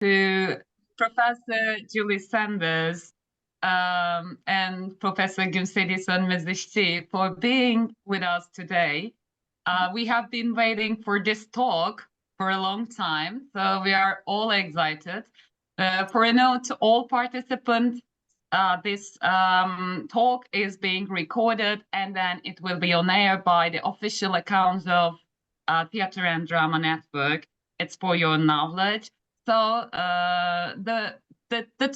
to Professor Günseli Sönmez and Professor Günseli Sönmez İşçi for being with us today. We have been waiting for this talk for a long time, so we are all excited. For a note to all participants, this talk is being recorded and then it will be on air by the official accounts of Theatre and Drama Network. It's for your knowledge. So the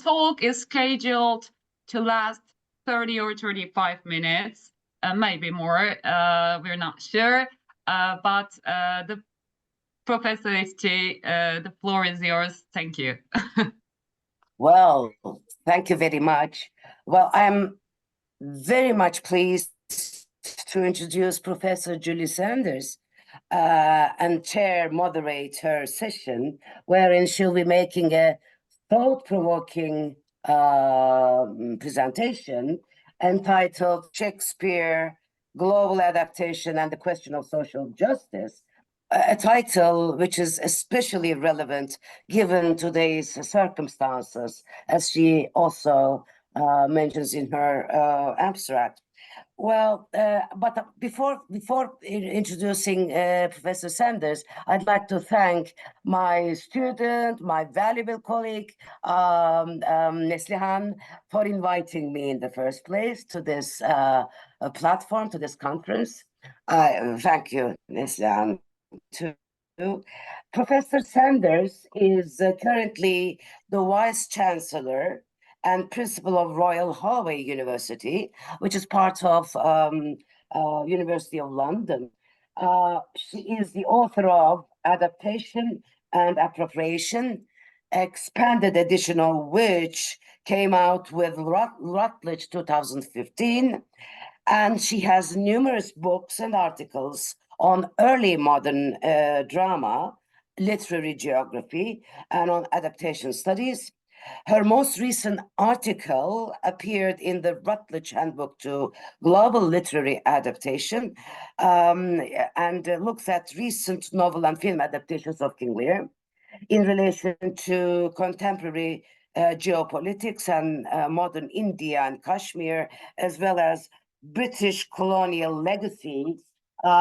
talk is scheduled to last 30 or 35 minutes, maybe more. We're not sure. But the Professor İşçi, the floor is yours. Thank you. Well, thank you very much. Well, I'm very much pleased to introduce Professor Günseli Sönmez and moderate her session, wherein she'll be making a thought-provoking presentation entitled Shakespeare, Global Adaptation and the Question of Social Justice, a title which is especially relevant given today's circumstances, as she also mentions in her abstract. Well, but before introducing Professor Sönmez, I'd like to thank my student, my valuable colleague, Neslihan, for inviting me in the first place to this platform, to this conference. Thank you, Neslihan. Professor Sönmez is currently the Vice Chancellor and Principal of Royal Holloway University, which is part of University of London. She is the author of Adaptation and Appropriation, expanded edition of which came out with Routledge 2015, and she has numerous books and articles on early modern drama, literary geography, and on adaptation studies. Her most recent article appeared in the Routledge Handbook to Global Literary Adaptation and looks at recent novel and film adaptations of King Lear in relation to contemporary geopolitics and modern India and Kashmir, as well as British colonial legacies.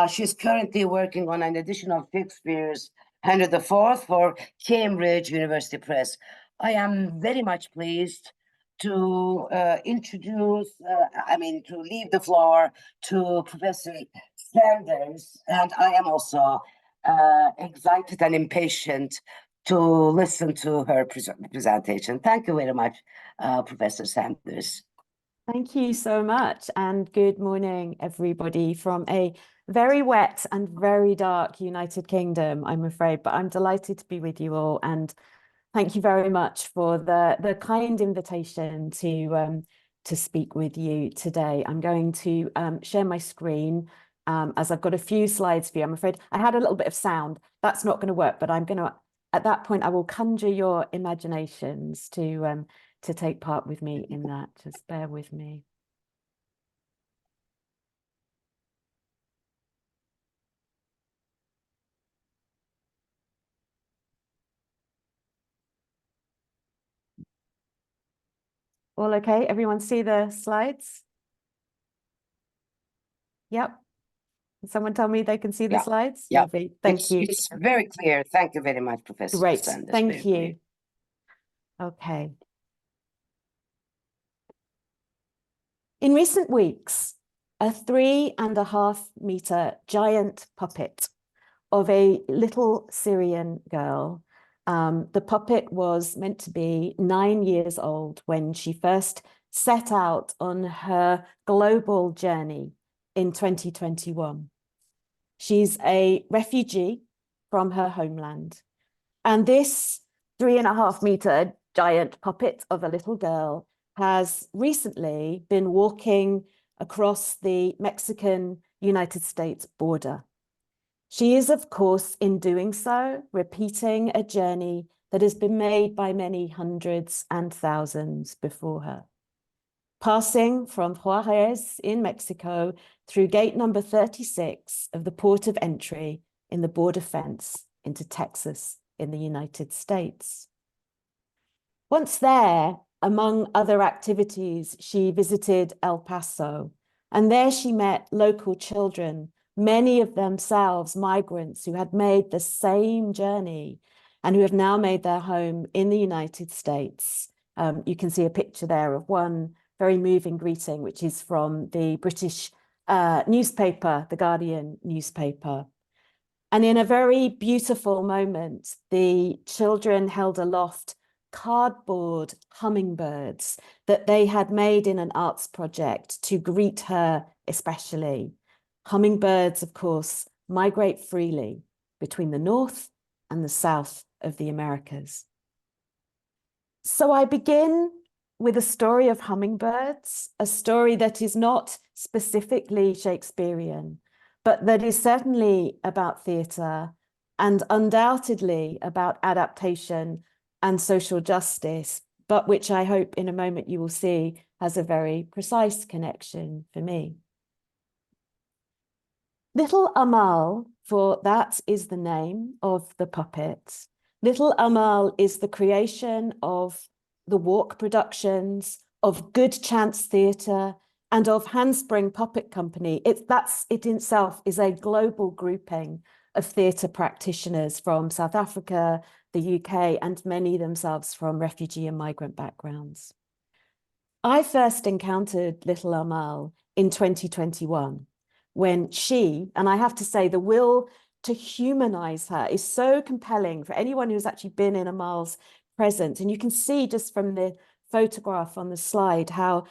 She's currently working on an edition of Shakespeare's Henry IV for Cambridge University Press. I am very much pleased to to leave the floor to Professor Sönmez, and I am also excited and impatient to listen to her presentation. Thank you very much, Professor Sönmez. Thank you so much, and good morning, everybody, from a very wet and very dark United Kingdom, I'm afraid, but I'm delighted to be with you all, and thank you very much for the kind invitation to speak with you today. I'm going to share my screen as I've got a few slides for you. I'm afraid I had a little bit of sound. That's not going to work, but I'm going to, at that point, I will conjure your imaginations to take part with me in that. Just bear with me. All okay? Everyone see the slides? Yep. Can someone tell me they can see the slides? Yeah. Lovely. Thank you. It's very clear. Thank you very much, Professor Great. Sönmez. Thank you. Okay. In recent weeks, a 3.5-meter giant puppet of a little Syrian girl. The puppet was meant to be 9 years old when she first set out on her global journey in 2021. She's a refugee from her homeland. And this 3.5-meter giant puppet of a little girl has recently been walking across the Mexican-United States border. She is, of course, in doing so, repeating a journey that has been made by many hundreds and thousands before her. Passing from Juarez in Mexico through gate number 36 of the port of entry in the border fence into Texas in the United States. Once there, among other activities, she visited El Paso, and there she met local children, many of themselves migrants who had made the same journey and who have now made their home in the United States. You can see a picture there of one very moving greeting, which is from the British newspaper, The Guardian newspaper. And in a very beautiful moment, the children held aloft cardboard hummingbirds that they had made in an arts project to greet her especially. Hummingbirds, of course, migrate freely between the north and the south of the Americas. So I begin with a story of hummingbirds, a story that is not specifically Shakespearean, but that is certainly about theatre and undoubtedly about adaptation and social justice, but which I hope in a moment you will see has a very precise connection for me. Little Amal, for that is the name of the puppet. Little Amal is the creation of the Walk Productions, of Good Chance Theatre, and of Handspring Puppet Company. It in itself is a global grouping of theatre practitioners from South Africa, the UK, and many themselves from refugee and migrant backgrounds. I first encountered Little Amal in 2021, when she, and I have to say the will to humanize her is so compelling for anyone who's actually been in Amal's presence. And you can see just from the photograph on the slide how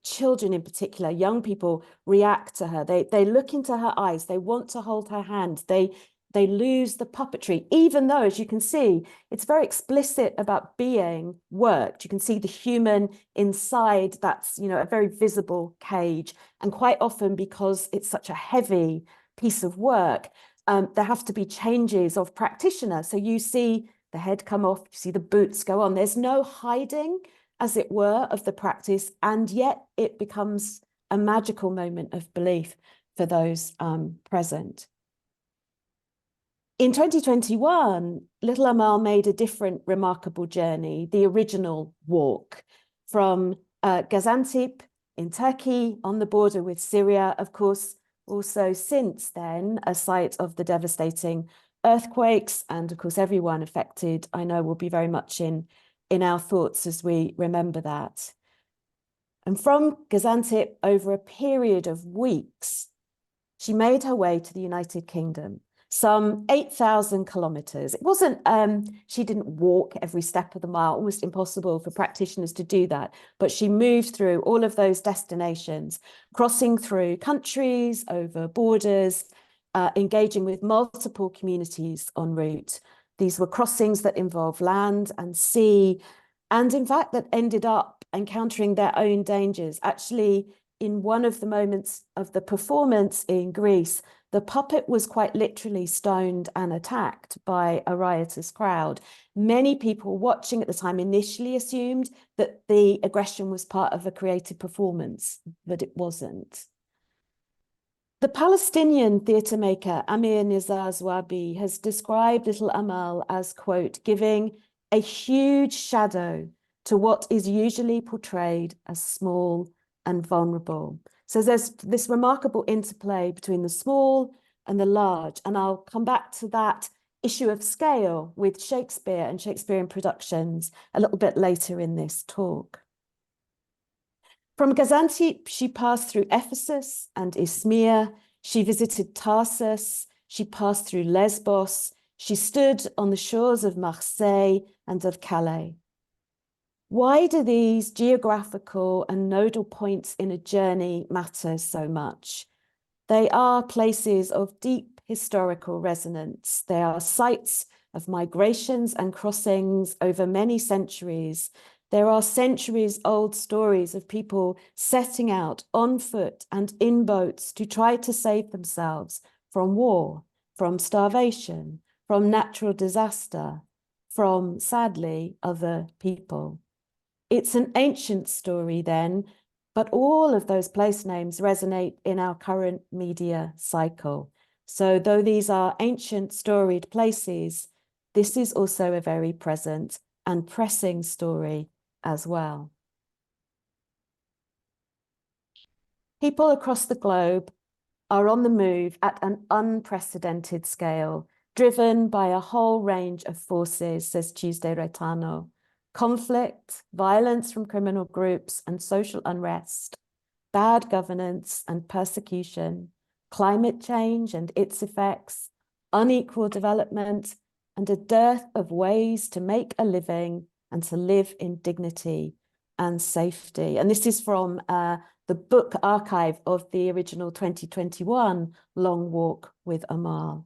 children in particular, young people, react to her. They look into her eyes, they want to hold her hand, they lose the puppetry, even though, as you can see, it's very explicit about being worked. You can see the human inside, that's, you know, a very visible cage. And quite often, because it's such a heavy piece of work, there have to be changes of practitioner. So you see the head come off, you see the boots go on. There's no hiding, as it were, of the practice, and yet it becomes a magical moment of belief for those present. In 2021, Little Amal made a different remarkable journey, the original walk from Gaziantep in Turkey on the border with Syria, of course, also since then a site of the devastating earthquakes, and of course everyone affected, I know, will be very much in our thoughts as we remember that. And from Gaziantep, over a period of weeks, she made her way to the United Kingdom, some 8,000 kilometers. It wasn't, she didn't walk every step of the mile, almost impossible for practitioners to do that, but she moved through all of those destinations, crossing through countries, over borders, engaging with multiple communities en route. These were crossings that involved land and sea, and in fact that ended up encountering their own dangers. Actually, in one of the moments of the performance in Greece, the puppet was quite literally stoned and attacked by a riotous crowd. Many people watching at the time initially assumed that the aggression was part of a creative performance, but it wasn't. The Palestinian theatre maker Amir Nizar Zwabi has described Little Amal as, quote, giving a huge shadow to what is usually portrayed as small and vulnerable. So there's this remarkable interplay between the small and the large, and I'll come back to that issue of scale with Shakespeare and Shakespearean productions a little bit later in this talk. From Gaziantep, she passed through Ephesus and Izmir. She visited Tarsus. She passed through Lesbos. She stood on the shores of Marseille and of Calais. Why do these geographical and nodal points in a journey matter so much? They are places of deep historical resonance. They are sites of migrations and crossings over many centuries. There are centuries-old stories of people setting out on foot and in boats to try to save themselves from war, from starvation, from natural disaster, from, sadly, other people. It's an ancient story then, but all of those place names resonate in our current media cycle. So though these are ancient storied places, this is also a very present and pressing story as well. People across the globe are on the move at an unprecedented scale, driven by a whole range of forces, says Tuesday Retano. Conflict, violence from criminal groups and social unrest, bad governance and persecution, climate change and its effects, unequal development, and a dearth of ways to make a living and to live in dignity and safety. And this is from the book archive of the original 2021 Long Walk with Amal.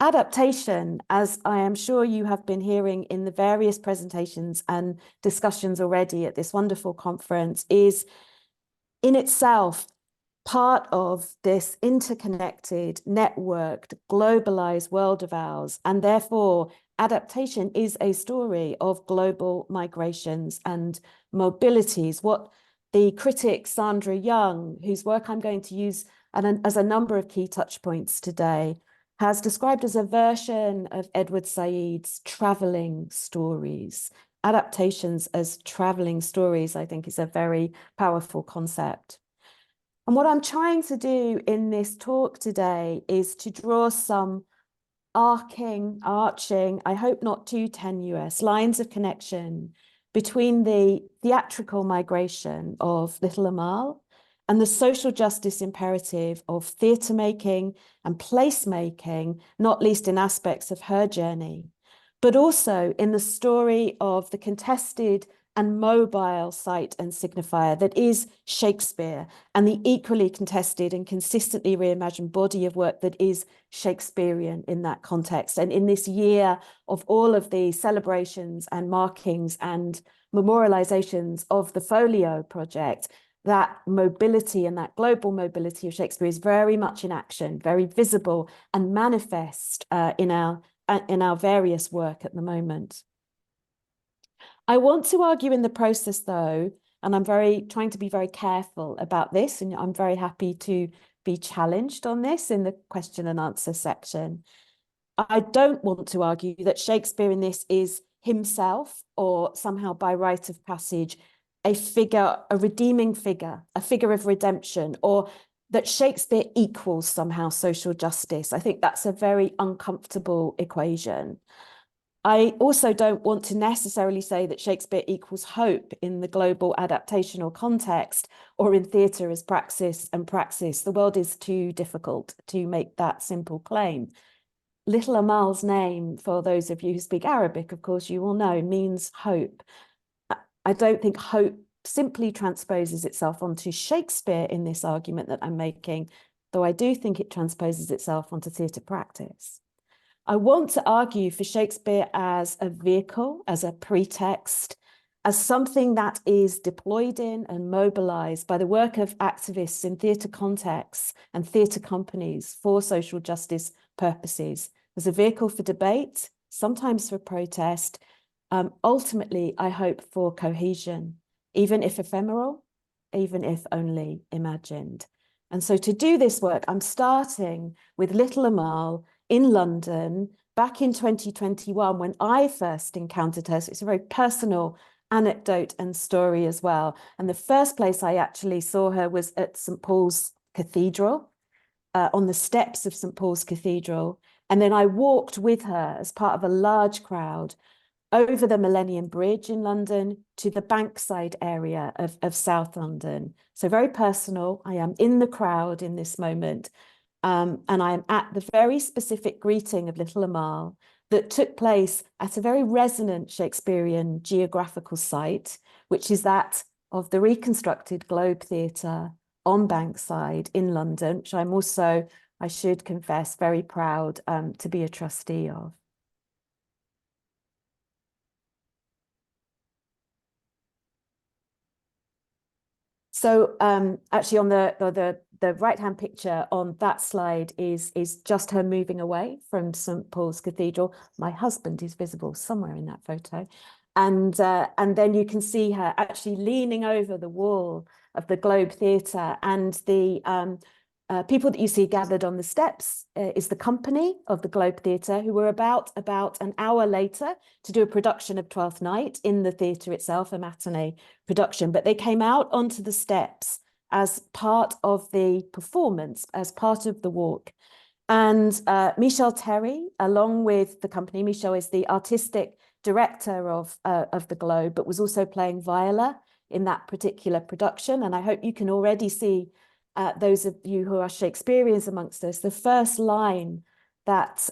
Adaptation, as I am sure you have been hearing in the various presentations and discussions already at this wonderful conference, is in itself part of this interconnected, networked, globalized world of ours. And therefore, adaptation is a story of global migrations and mobilities. What the critic Sandra Young, whose work I'm going to use as a number of key touch points today, has described as a version of Edward Said's traveling stories. Adaptations as traveling stories, I think, is a very powerful concept. And what I'm trying to do in this talk today is to draw some arching, I hope not too tenuous, lines of connection between the theatrical migration of Little Amal and the social justice imperative of theatre making and placemaking, not least in aspects of her journey, but also in the story of the contested and mobile site and signifier that is Shakespeare, and the equally contested and consistently reimagined body of work that is Shakespearean in that context. And in this year of all of the celebrations and markings and memorializations of the Folio project, that mobility and that global mobility of Shakespeare is very much in action, very visible and manifest in our various work at the moment. I want to argue in the process, though, and I'm trying to be very careful about this, and I'm very happy to be challenged on this in the question and answer section. I don't want to argue that Shakespeare in this is himself, or somehow by rite of passage, a redeeming figure, a figure of redemption, or that Shakespeare equals somehow social justice. I think that's a very uncomfortable equation. I also don't want to necessarily say that Shakespeare equals hope in the global adaptational context or in theatre as praxis and praxis. The world is too difficult to make that simple claim. Little Amal's name, for those of you who speak Arabic, of course, you will know, means hope. I don't think hope simply transposes itself onto Shakespeare in this argument that I'm making, though I do think it transposes itself onto theatre practice. I want to argue for Shakespeare as a vehicle, as a pretext, as something that is deployed in and mobilized by the work of activists in theatre contexts and theatre companies for social justice purposes, as a vehicle for debate, sometimes for protest, ultimately, I hope, for cohesion, even if ephemeral, even if only imagined. And so to do this work, I'm starting with Little Amal in London back in 2021 when I first encountered her. So it's a very personal anecdote and story as well. And the first place I actually saw her was at St. Paul's Cathedral, on the steps of St. Paul's Cathedral. And then I walked with her as part of a large crowd over the Millennium Bridge in London to the Bankside area of South London. So very personal. I am in the crowd in this moment. And I am at the very specific greeting of Little Amal that took place at a very resonant Shakespearean geographical site, which is that of the reconstructed Globe Theatre on Bankside in London, which I'm also, I should confess, very proud to be a trustee of. So actually on the right-hand picture on that slide is just her moving away from St. Paul's Cathedral. My husband is visible somewhere in that photo. And then you can see her actually leaning over the wall of the Globe Theatre, and the people that you see gathered on the steps is the company of the Globe Theatre, who were about an hour later to do a production of Twelfth Night in the theatre itself, a matinee production. But they came out onto the steps as part of the performance, as part of the walk. And Michel Terry, along with the company, Michel is the artistic director of the Globe, but was also playing viola in that particular production. And I hope you can already see, those of you who are Shakespeareans amongst us, the first line that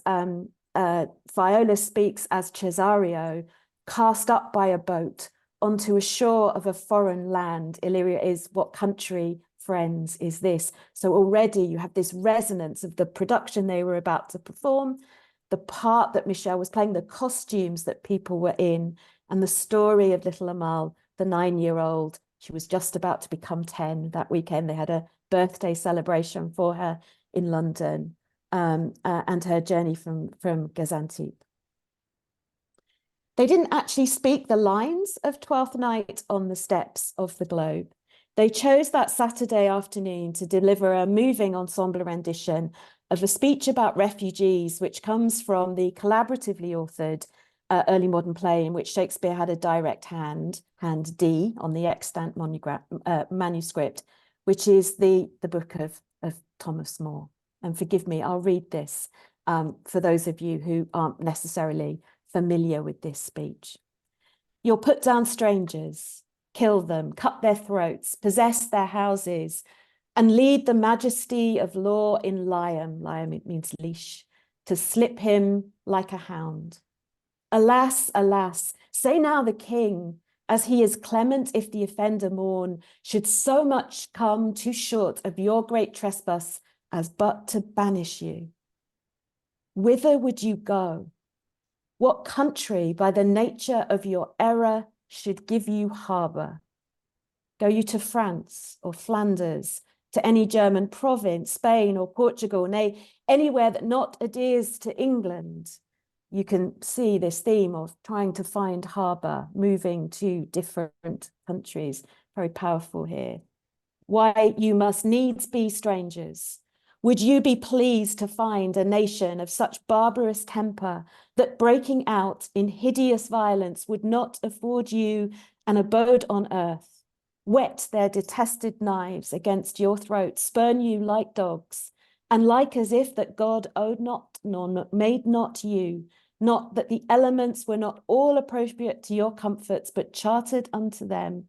Viola speaks as Cesario, cast up by a boat onto a shore of a foreign land. Illyria is, what country, friends, is this? So already you have this resonance of the production they were about to perform, the part that Michel was playing, the costumes that people were in, and the story of little Amal, the 9-year-old. She was just about to become 10 that weekend. They had a birthday celebration for her in London, and her journey from Gaziantep. They didn't actually speak the lines of Twelfth Night on the steps of the Globe. They chose that Saturday afternoon to deliver a moving ensemble rendition of a speech about refugees, which comes from the collaboratively authored early modern play in which Shakespeare had a direct hand D, on the extant manuscript, which is the book of Thomas More. And forgive me, I'll read this for those of you who aren't necessarily familiar with this speech. You'll put down strangers, kill them, cut their throats, possess their houses, and lead the majesty of law in Liam, it means leash, to slip him like a hound. Alas, alas, say now the king, as he is clement if the offender mourn, should so much come too short of your great trespass as but to banish you. Whither would you go? What country by the nature of your error should give you harbour? Go you to France or Flanders, to any German province, Spain or Portugal, nay, anywhere that not adheres to England? You can see this theme of trying to find harbour, moving to different countries, very powerful here. Why, you must needs be strangers. Would you be pleased to find a nation of such barbarous temper that breaking out in hideous violence would not afford you an abode on earth, whet their detested knives against your throat, spurn you like dogs, and like as if that God owed not, nor made not you, not that the elements were not all appropriate to your comforts, but chartered unto them?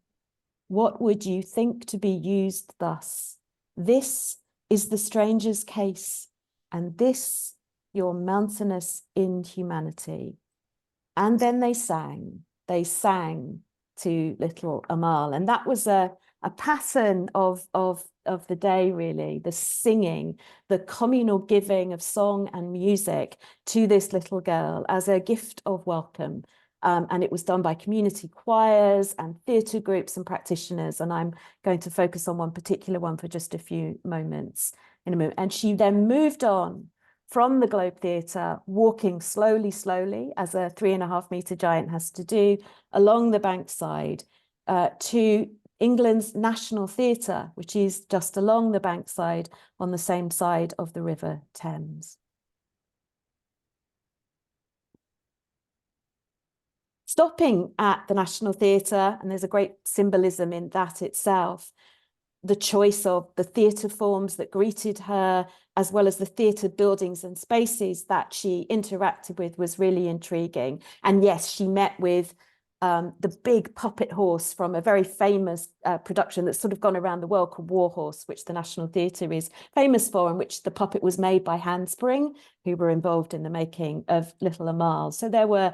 What would you think to be used thus? This is the stranger's case, and this your mountainous inhumanity. And then they sang to little Amal, and that was a pattern of the day, really, the singing, the communal giving of song and music to this little girl as a gift of welcome. And it was done by community choirs and theatre groups and practitioners. And I'm going to focus on one particular one for just a few moments in a moment. And she then moved on from the Globe Theatre, walking slowly, as a 3.5-metre giant has to do, along the bankside to England's National Theatre, which is just along the bankside on the same side of the River Thames. Stopping at the National Theatre, and there's a great symbolism in that itself, the choice of the theatre forms that greeted her, as well as the theatre buildings and spaces that she interacted with, was really intriguing. And yes, she met with the big puppet horse from a very famous production that's sort of gone around the world called War Horse, which the National Theatre is famous for, and which the puppet was made by Handspring, who were involved in the making of Little Amal. So there were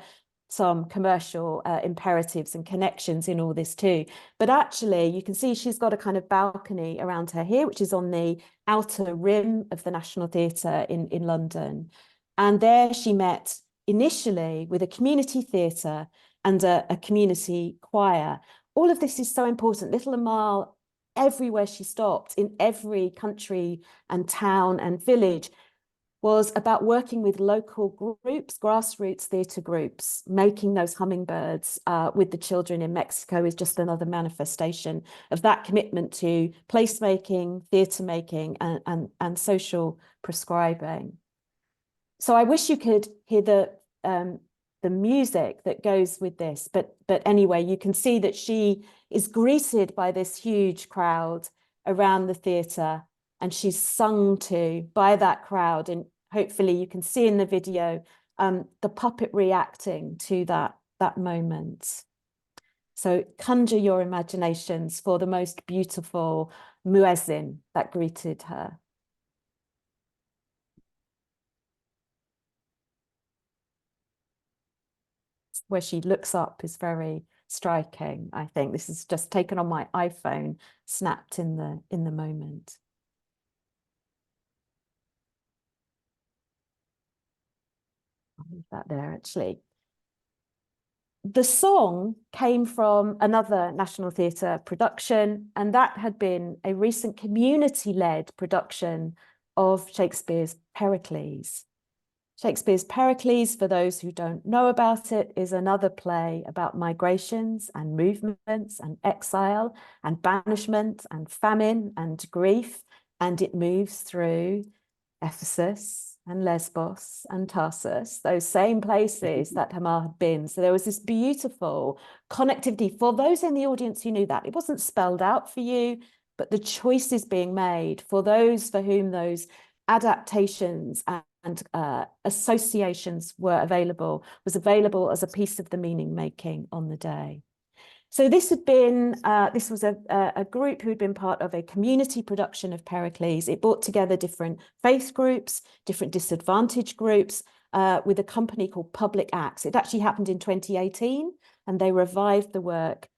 some commercial imperatives and connections in all this too. But actually, you can see she's got a kind of balcony around her here, which is on the outer rim of the National Theatre in London. And there she met initially with a community theatre and a community choir. All of this is so important. Little Amal, everywhere she stopped, in every country and town and village, was about working with local groups, grassroots theatre groups. Making those hummingbirds with the children in Mexico is just another manifestation of that commitment to placemaking, theatre making, and social prescribing. So I wish you could hear the music that goes with this, but anyway, you can see that she is greeted by this huge crowd around the theatre, and she's sung to by that crowd, and hopefully you can see in the video the puppet reacting to that moment. So conjure your imaginations for the most beautiful muezzin that greeted her. Where she looks up is very striking, I think. This is just taken on my iPhone, snapped in the moment. I'll leave that there, actually. The song came from another National Theatre production, and that had been a recent community-led production of Shakespeare's Pericles. Shakespeare's Pericles, for those who don't know about it, is another play about migrations and movements and exile and banishment and famine and grief. And it moves through Ephesus and Lesbos and Tarsus, those same places that Hamar had been. So there was this beautiful connectivity for those in the audience who knew that. It wasn't spelled out for you, but the choices being made for those for whom those adaptations and associations were available, was available as a piece of the meaning making on the day. So this had been, this was a group who had been part of a community production of Pericles. It brought together different faith groups, different disadvantaged groups, with a company called Public Acts. It actually happened in 2018, and they revived the work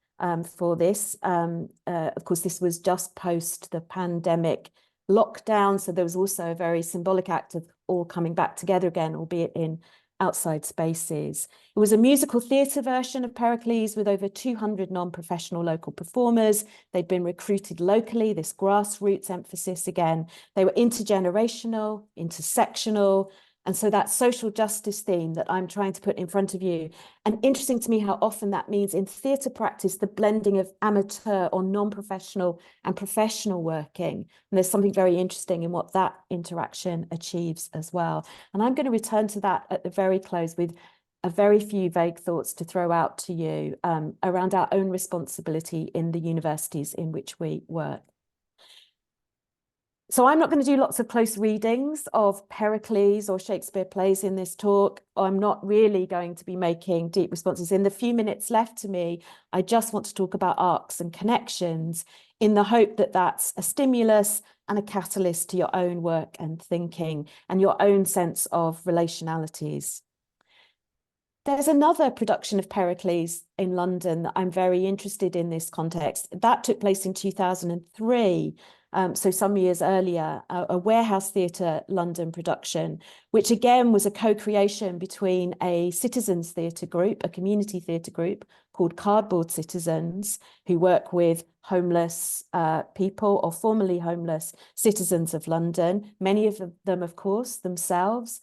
for this. Of course, this was just post the pandemic lockdown, so there was also a very symbolic act of all coming back together again, albeit in outside spaces. It was a musical theatre version of Pericles with over 200 non-professional local performers. They'd been recruited locally, this grassroots emphasis again. They were intergenerational, intersectional, and so that social justice theme that I'm trying to put in front of you. And interesting to me how often that means in theatre practice, the blending of amateur or non-professional and professional working. And there's something very interesting in what that interaction achieves as well. And I'm going to return to that at the very close with a very few vague thoughts to throw out to you around our own responsibility in the universities in which we work. So I'm not going to do lots of close readings of Pericles or Shakespeare plays in this talk. I'm not really going to be making deep responses. In the few minutes left to me, I just want to talk about arcs and connections in the hope that that's a stimulus and a catalyst to your own work and thinking and your own sense of relationalities. There's another production of Pericles in London that I'm very interested in this context. That took place in 2003. So some years earlier, a Warehouse Theatre London production, which again was a co-creation between a citizens theatre group, a community theatre group called Cardboard Citizens, who work with homeless people or formerly homeless citizens of London, many of them, of course, themselves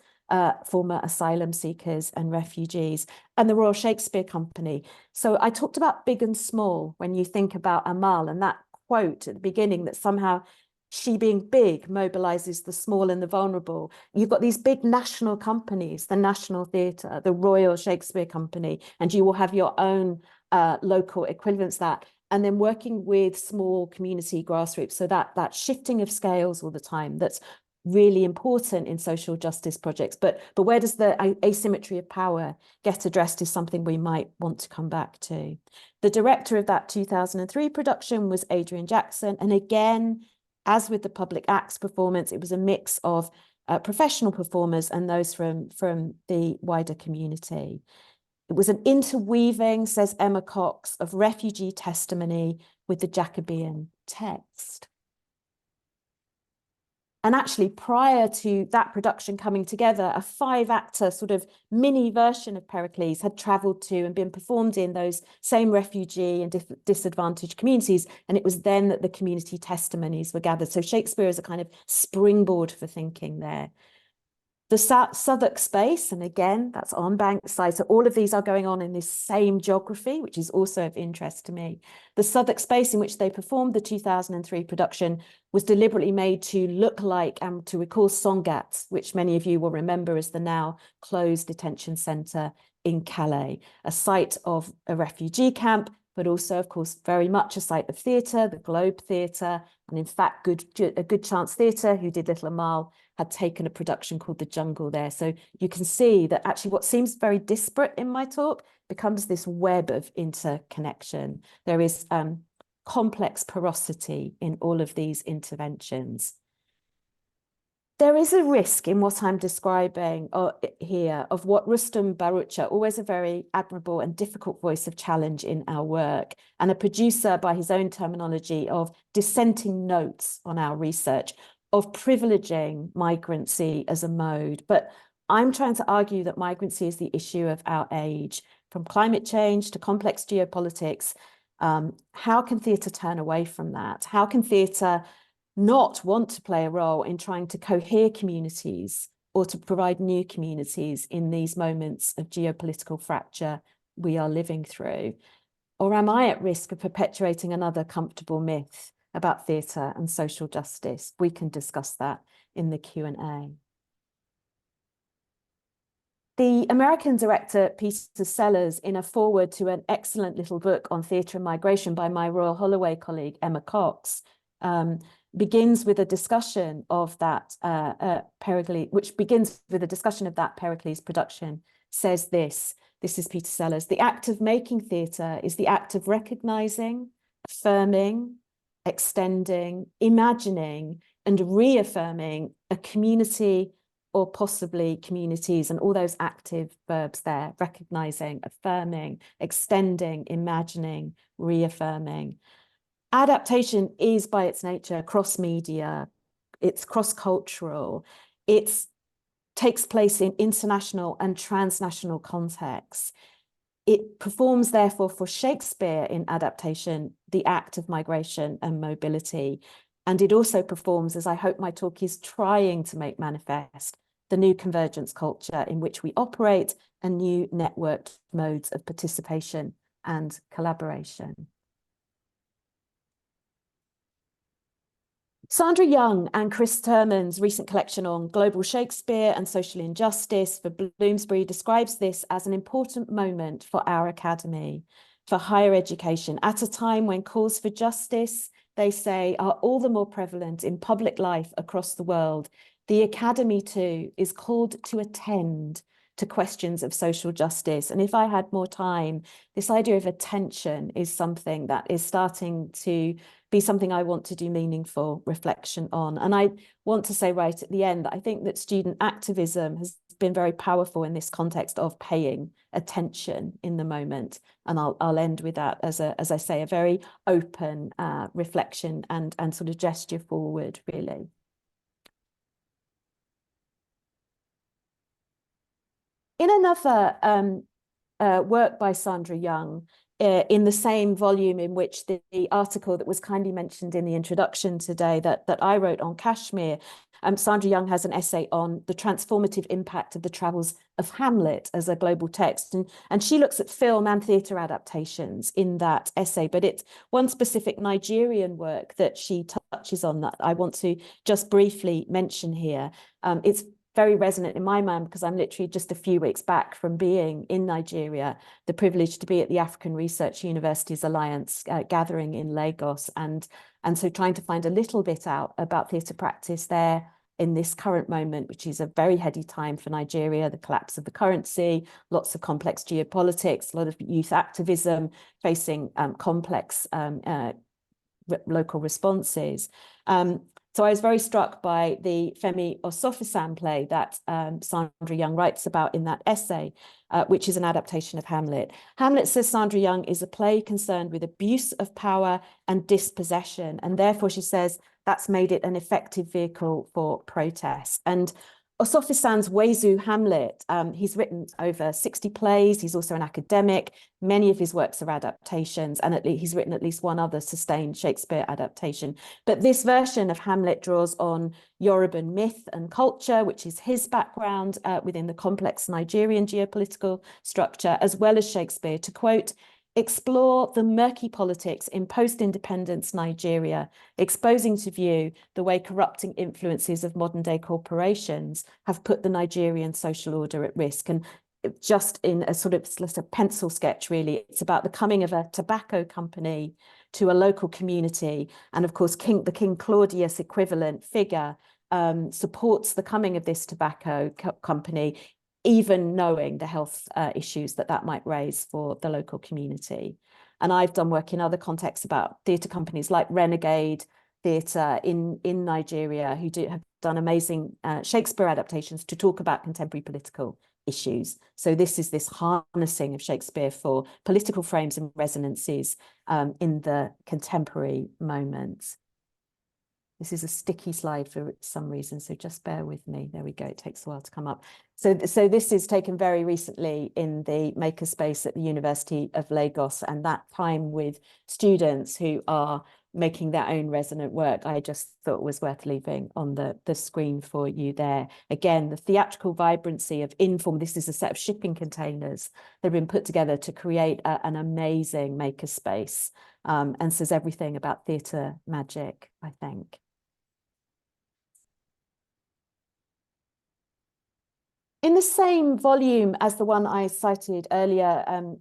former asylum seekers and refugees, and the Royal Shakespeare Company. So I talked about big and small when you think about Amal, and that quote at the beginning that somehow she being big mobilizes the small and the vulnerable. You've got these big national companies, the National Theatre, the Royal Shakespeare Company, and you will have your own local equivalents to that. And then working with small community grassroots. So that shifting of scales all the time, that's really important in social justice projects. But where does the asymmetry of power get addressed is something we might want to come back to. The director of that 2003 production was Adrian Jackson. And again, as with the Public Acts performance, it was a mix of professional performers and those from the wider community. It was an interweaving, says Emma Cox, of refugee testimony with the Jacobean text. And actually, prior to that production coming together, a 5-actor sort of mini version of Pericles had travelled to and been performed in those same refugee and disadvantaged communities. And it was then that the community testimonies were gathered. So Shakespeare is a kind of springboard for thinking there. The Southwark space, and again, that's on Bankside. So all of these are going on in this same geography, which is also of interest to me. The Southwark space in which they performed the 2003 production was deliberately made to look like and to recall Sangatte, which many of you will remember as the now closed detention centre in Calais, a site of a refugee camp, but also, of course, very much a site of theatre, the Globe Theatre, and in fact, a Good Chance Theatre, who did Little Amal, had taken a production called The Jungle there. So you can see that actually what seems very disparate in my talk becomes this web of interconnection. There is complex porosity in all of these interventions. There is a risk in what I'm describing here of what Rustam Barucha, always a very admirable and difficult voice of challenge in our work, and a producer by his own terminology of dissenting notes on our research, of privileging migrancy as a mode. But I'm trying to argue that migrancy is the issue of our age, from climate change to complex geopolitics. How can theatre turn away from that? How can theatre not want to play a role in trying to cohere communities or to provide new communities in these moments of geopolitical fracture we are living through? Or am I at risk of perpetuating another comfortable myth about theatre and social justice? We can discuss that in the Q&A. The American director Peter Sellers, in a foreword to an excellent little book on theatre and migration by my Royal Holloway colleague Emma Cox, begins with a discussion of that Pericles production, says this is Peter Sellers: "The act of making theatre is the act of recognizing, affirming, extending, imagining, and reaffirming a community or possibly communities," and all those active verbs there: recognizing, affirming, extending, imagining, reaffirming. Adaptation is by its nature cross-media, it's cross-cultural, it takes place in international and transnational contexts. It performs, therefore, for Shakespeare in adaptation, the act of migration and mobility. And it also performs, as I hope my talk is trying to make manifest, the new convergence culture in which we operate and new networked modes of participation and collaboration. Sandra Young and Chris Turman's recent collection on global Shakespeare and social injustice for Bloomsbury describes this as an important moment for our academy, for higher education, at a time when calls for justice, they say, are all the more prevalent in public life across the world. The academy too is called to attend to questions of social justice. And if I had more time, this idea of attention is something that is starting to be something I want to do meaningful reflection on. And I want to say right at the end that I think that student activism has been very powerful in this context of paying attention in the moment. And I'll end with that as I say, a very open reflection and sort of gesture forward, really. In another work by Sandra Young, in the same volume in which the article that was kindly mentioned in the introduction today that I wrote on Kashmir, Sandra Young has an essay on the transformative impact of the travels of Hamlet as a global text. And she looks at film and theatre adaptations in that essay, but it's one specific Nigerian work that she touches on that I want to just briefly mention here. It's very resonant in my mind because I'm literally just a few weeks back from being in Nigeria, the privilege to be at the African Research Universities Alliance gathering in Lagos, and so trying to find a little bit out about theatre practice there in this current moment, which is a very heady time for Nigeria, the collapse of the currency, lots of complex geopolitics, a lot of youth activism facing complex local responses. So I was very struck by the Femi Osofisan play that Sandra Young writes about in that essay, which is an adaptation of Hamlet. Hamlet, says Sandra Young, is a play concerned with abuse of power and dispossession. And therefore, she says, that's made it an effective vehicle for protest. And Osofisan's Wezu Hamlet, he's written over 60 plays. He's also an academic. Many of his works are adaptations, and he's written at least one other sustained Shakespeare adaptation. But this version of Hamlet draws on Yoruban myth and culture, which is his background within the complex Nigerian geopolitical structure, as well as Shakespeare, to quote, explore the murky politics in post-independence Nigeria, exposing to view the way corrupting influences of modern-day corporations have put the Nigerian social order at risk. And just in a sort of pencil sketch, really, it's about the coming of a tobacco company to a local community. And of course, the King Claudius equivalent figure supports the coming of this tobacco company, even knowing the health issues that might raise for the local community. And I've done work in other contexts about theatre companies like Renegade Theatre in Nigeria, who have done amazing Shakespeare adaptations to talk about contemporary political issues. So this is this harnessing of Shakespeare for political frames and resonances in the contemporary moment. This is a sticky slide for some reason, so just bear with me. There we go. It takes a while to come up. So this is taken very recently in the makerspace at the University of Lagos, and that time with students who are making their own resonant work, I just thought was worth leaving on the screen for you there. Again, the theatrical vibrancy of inform. This is a set of shipping containers that have been put together to create an amazing makerspace, and says everything about theatre magic, I think. In the same volume as the one I cited earlier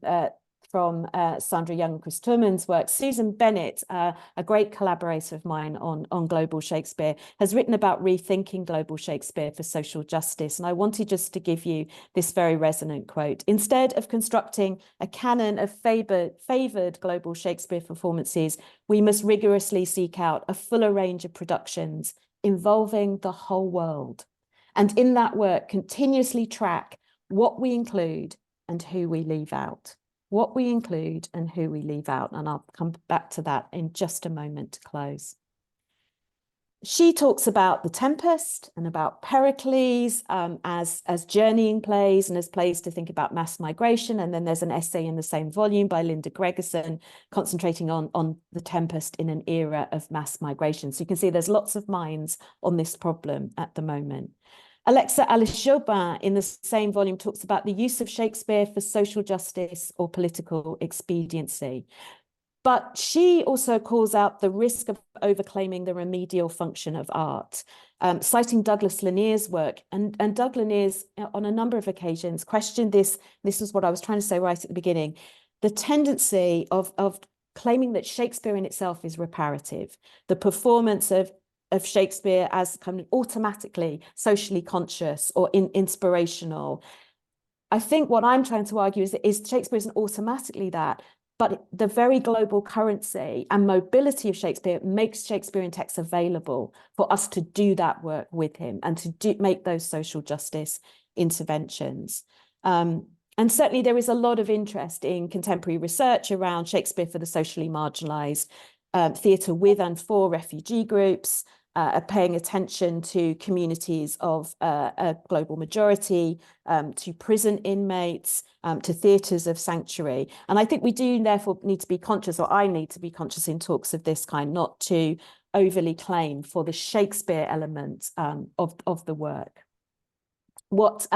from Sandra Young and Chris Turman's work, Susan Bennett, a great collaborator of mine on global Shakespeare, has written about rethinking global Shakespeare for social justice. And I wanted just to give you this very resonant quote. Instead of constructing a canon of favoured global Shakespeare performances, we must rigorously seek out a fuller range of productions involving the whole world. And in that work, continuously track what we include and who we leave out. What we include and who we leave out. And I'll come back to that in just a moment to close. She talks about The Tempest and about Pericles as journeying plays and as plays to think about mass migration. And then there's an essay in the same volume by Linda Gregerson concentrating on The Tempest in an era of mass migration. So you can see there's lots of minds on this problem at the moment. Alexa Alice-Jobin in the same volume talks about the use of Shakespeare for social justice or political expediency. But she also calls out the risk of overclaiming the remedial function of art, citing Douglas Lanier's work. And Doug Lanier's, on a number of occasions, questioned this. This is what I was trying to say right at the beginning, the tendency of claiming that Shakespeare in itself is reparative, the performance of Shakespeare as kind of automatically socially conscious or inspirational. I think what I'm trying to argue is Shakespeare isn't automatically that, but the very global currency and mobility of Shakespeare makes Shakespearean texts available for us to do that work with him and to make those social justice interventions. And certainly there is a lot of interest in contemporary research around Shakespeare for the socially marginalised, theatre with and for refugee groups, paying attention to communities of a global majority, to prison inmates, to theatres of sanctuary. And I think we do therefore need to be conscious, or I need to be conscious in talks of this kind, not to overly claim for the Shakespeare element of the work. What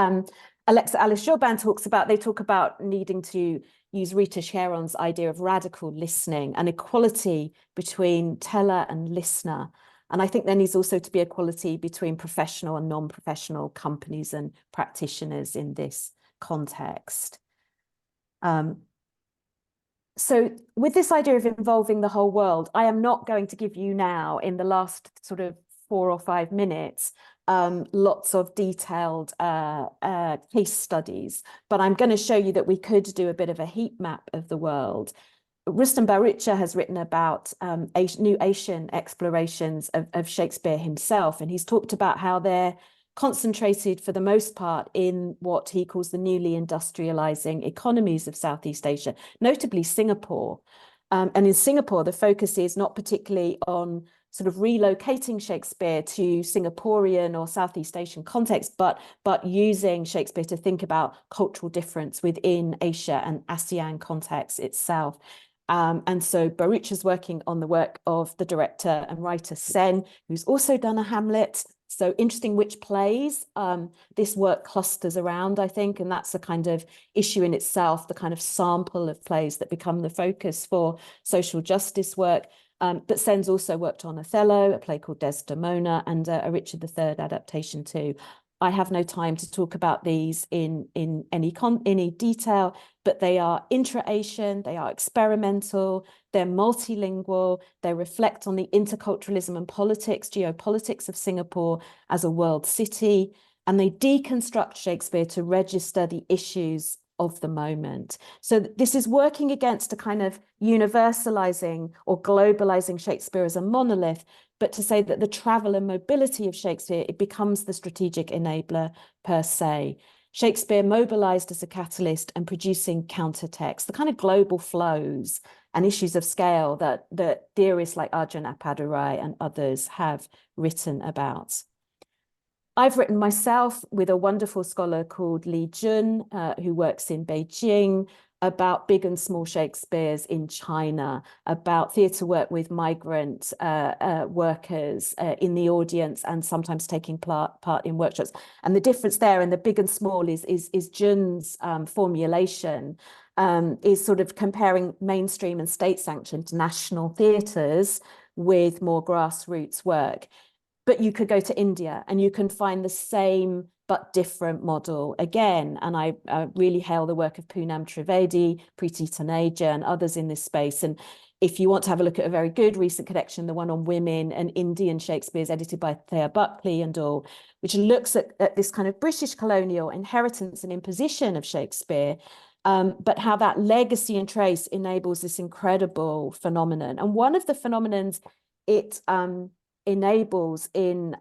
Alexa Alice-Jobin talks about, they talk about needing to use Rita Sharon's idea of radical listening and equality between teller and listener. And I think there needs also to be equality between professional and non-professional companies and practitioners in this context. So with this idea of involving the whole world, I am not going to give you now, in the last sort of 4 or 5 minutes, lots of detailed case studies, but I'm going to show you that we could do a bit of a heat map of the world. Rustam Barucha has written about new Asian explorations of Shakespeare himself, and he's talked about how they're concentrated for the most part in what he calls the newly industrializing economies of Southeast Asia, notably Singapore. And in Singapore, the focus is not particularly on sort of relocating Shakespeare to Singaporean or Southeast Asian context, but using Shakespeare to think about cultural difference within Asia and ASEAN context itself. And so Baruch is working on the work of the director and writer Sen, who's also done a Hamlet. So interesting which plays this work clusters around, I think, and that's a kind of issue in itself, the kind of sample of plays that become the focus for social justice work. But Sen's also worked on Othello, a play called Desdemona, and a Richard III adaptation too. I have no time to talk about these in any detail, but they are intra-Asian, they are experimental, they're multilingual, they reflect on the interculturalism and politics, geopolitics of Singapore as a world city, and they deconstruct Shakespeare to register the issues of the moment. So this is working against a kind of universalizing or globalizing Shakespeare as a monolith, but to say that the travel and mobility of Shakespeare, it becomes the strategic enabler per se. Shakespeare mobilized as a catalyst and producing countertext, the kind of global flows and issues of scale that theorists like Arjun Appadurai and others have written about. I've written myself with a wonderful scholar called Li Jun, who works in Beijing, about big and small Shakespeares in China, about theatre work with migrant workers in the audience and sometimes taking part in workshops. And the difference there in the big and small is Jun's formulation, is sort of comparing mainstream and state-sanctioned national theatres with more grassroots work. But you could go to India and you can find the same but different model again. And I really hail the work of Poonam Trivedi, Preeti Taneja, and others in this space. And if you want to have a look at a very good recent collection, the one on women and Indian Shakespeare's, edited by Thea Buckley and all, which looks at this kind of British colonial inheritance and imposition of Shakespeare, but how that legacy and trace enables this incredible phenomenon. And one of the phenomenons it enables in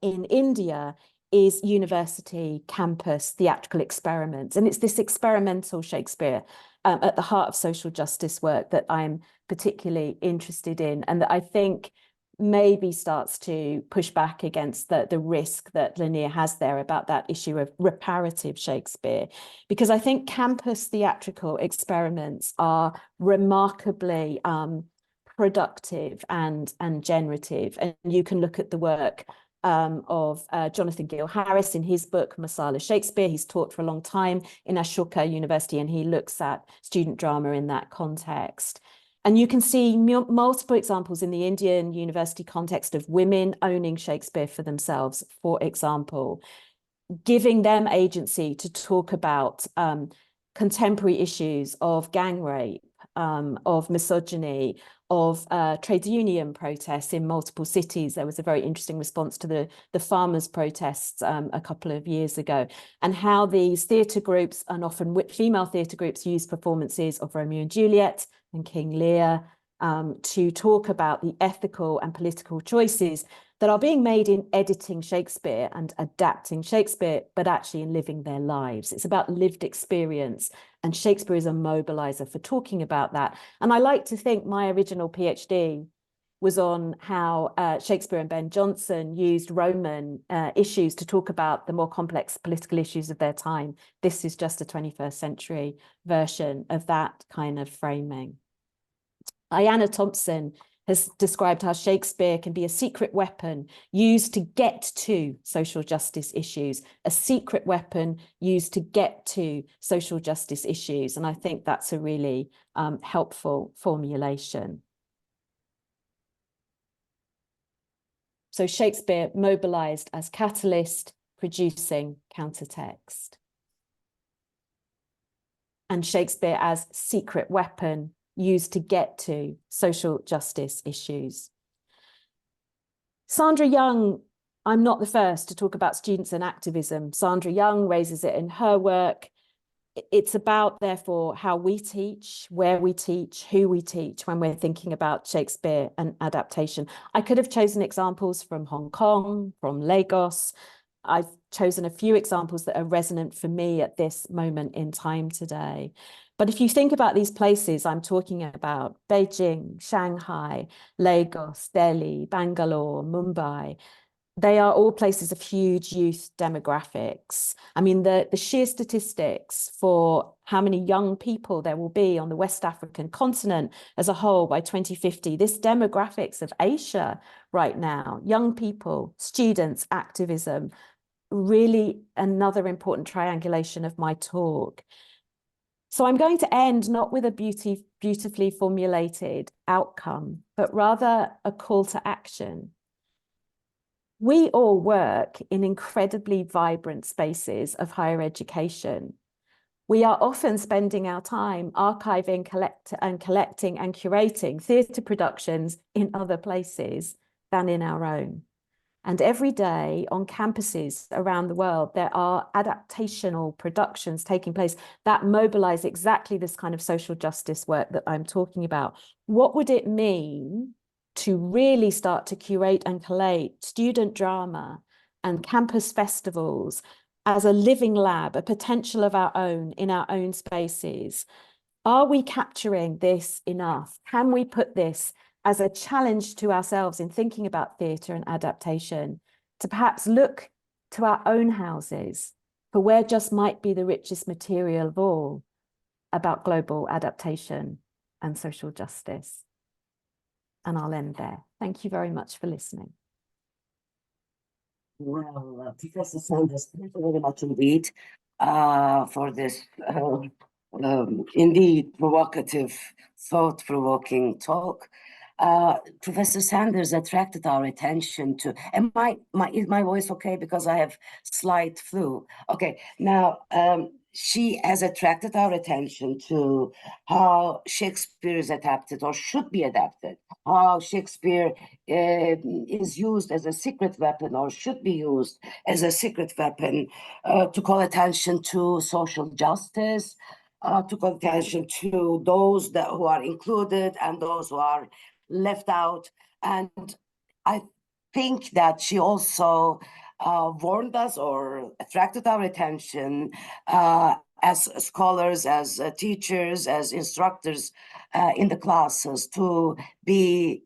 India is university campus theatrical experiments. And it's this experimental Shakespeare at the heart of social justice work that I'm particularly interested in, and that I think maybe starts to push back against the risk that Lanier has there about that issue of reparative Shakespeare. Because I think campus theatrical experiments are remarkably productive and generative. And you can look at the work of Jonathan Gill Harris in his book, Masala Shakespeare. He's taught for a long time in Ashoka University, and he looks at student drama in that context. And you can see multiple examples in the Indian university context of women owning Shakespeare for themselves, for example, giving them agency to talk about contemporary issues of gang rape, of misogyny, of trade union protests in multiple cities. There was a very interesting response to the farmers' protests a couple of years ago, and how these theatre groups, and often female theatre groups, use performances of Romeo and Juliet and King Lear to talk about the ethical and political choices that are being made in editing Shakespeare and adapting Shakespeare, but actually in living their lives. It's about lived experience, and Shakespeare is a mobilizer for talking about that. And I like to think my original PhD was on how Shakespeare and Ben Jonson used Roman issues to talk about the more complex political issues of their time. This is just a 21st century version of that kind of framing. Ayanna Thompson has described how Shakespeare can be a secret weapon used to get to social justice issues, a secret weapon used to get to social justice issues. And I think that's a really helpful formulation. So Shakespeare mobilized as catalyst, producing countertext. And Shakespeare as secret weapon used to get to social justice issues. Sandra Young, I'm not the first to talk about students and activism. Sandra Young raises it in her work. It's about, therefore, how we teach, where we teach, who we teach when we're thinking about Shakespeare and adaptation. I could have chosen examples from Hong Kong, from Lagos. I've chosen a few examples that are resonant for me at this moment in time today. But if you think about these places, I'm talking about Beijing, Shanghai, Lagos, Delhi, Bangalore, Mumbai. They are all places of huge youth demographics. I mean, the sheer statistics for how many young people there will be on the West African continent as a whole by 2050, this demographics of Asia right now, young people, students, activism, really another important triangulation of my talk. So I'm going to end not with a beautifully formulated outcome, but rather a call to action. We all work in incredibly vibrant spaces of higher education. We are often spending our time archiving, collecting and curating theatre productions in other places than in our own. And every day on campuses around the world, there are adaptational productions taking place that mobilize exactly this kind of social justice work that I'm talking about. What would it mean to really start to curate and collate student drama and campus festivals as a living lab, a potential of our own in our own spaces? Are we capturing this enough? Can we put this as a challenge to ourselves in thinking about theatre and adaptation, to perhaps look to our own houses for where just might be the richest material of all about global adaptation and social justice? And I'll end there. Thank you very much for listening. Well, Professor Sönmez, thank you very much indeed for this indeed provocative, thought-provoking talk. Professor Sanders attracted our attention to, and is my voice okay? Because I have slight flu. Okay, now she has attracted our attention to how Shakespeare is adapted or should be adapted, how Shakespeare is used as a secret weapon or should be used as a secret weapon to call attention to social justice, to call attention to those who are included and those who are left out. And I think that she also warned us or attracted our attention as scholars, as teachers, as instructors in the classes to be,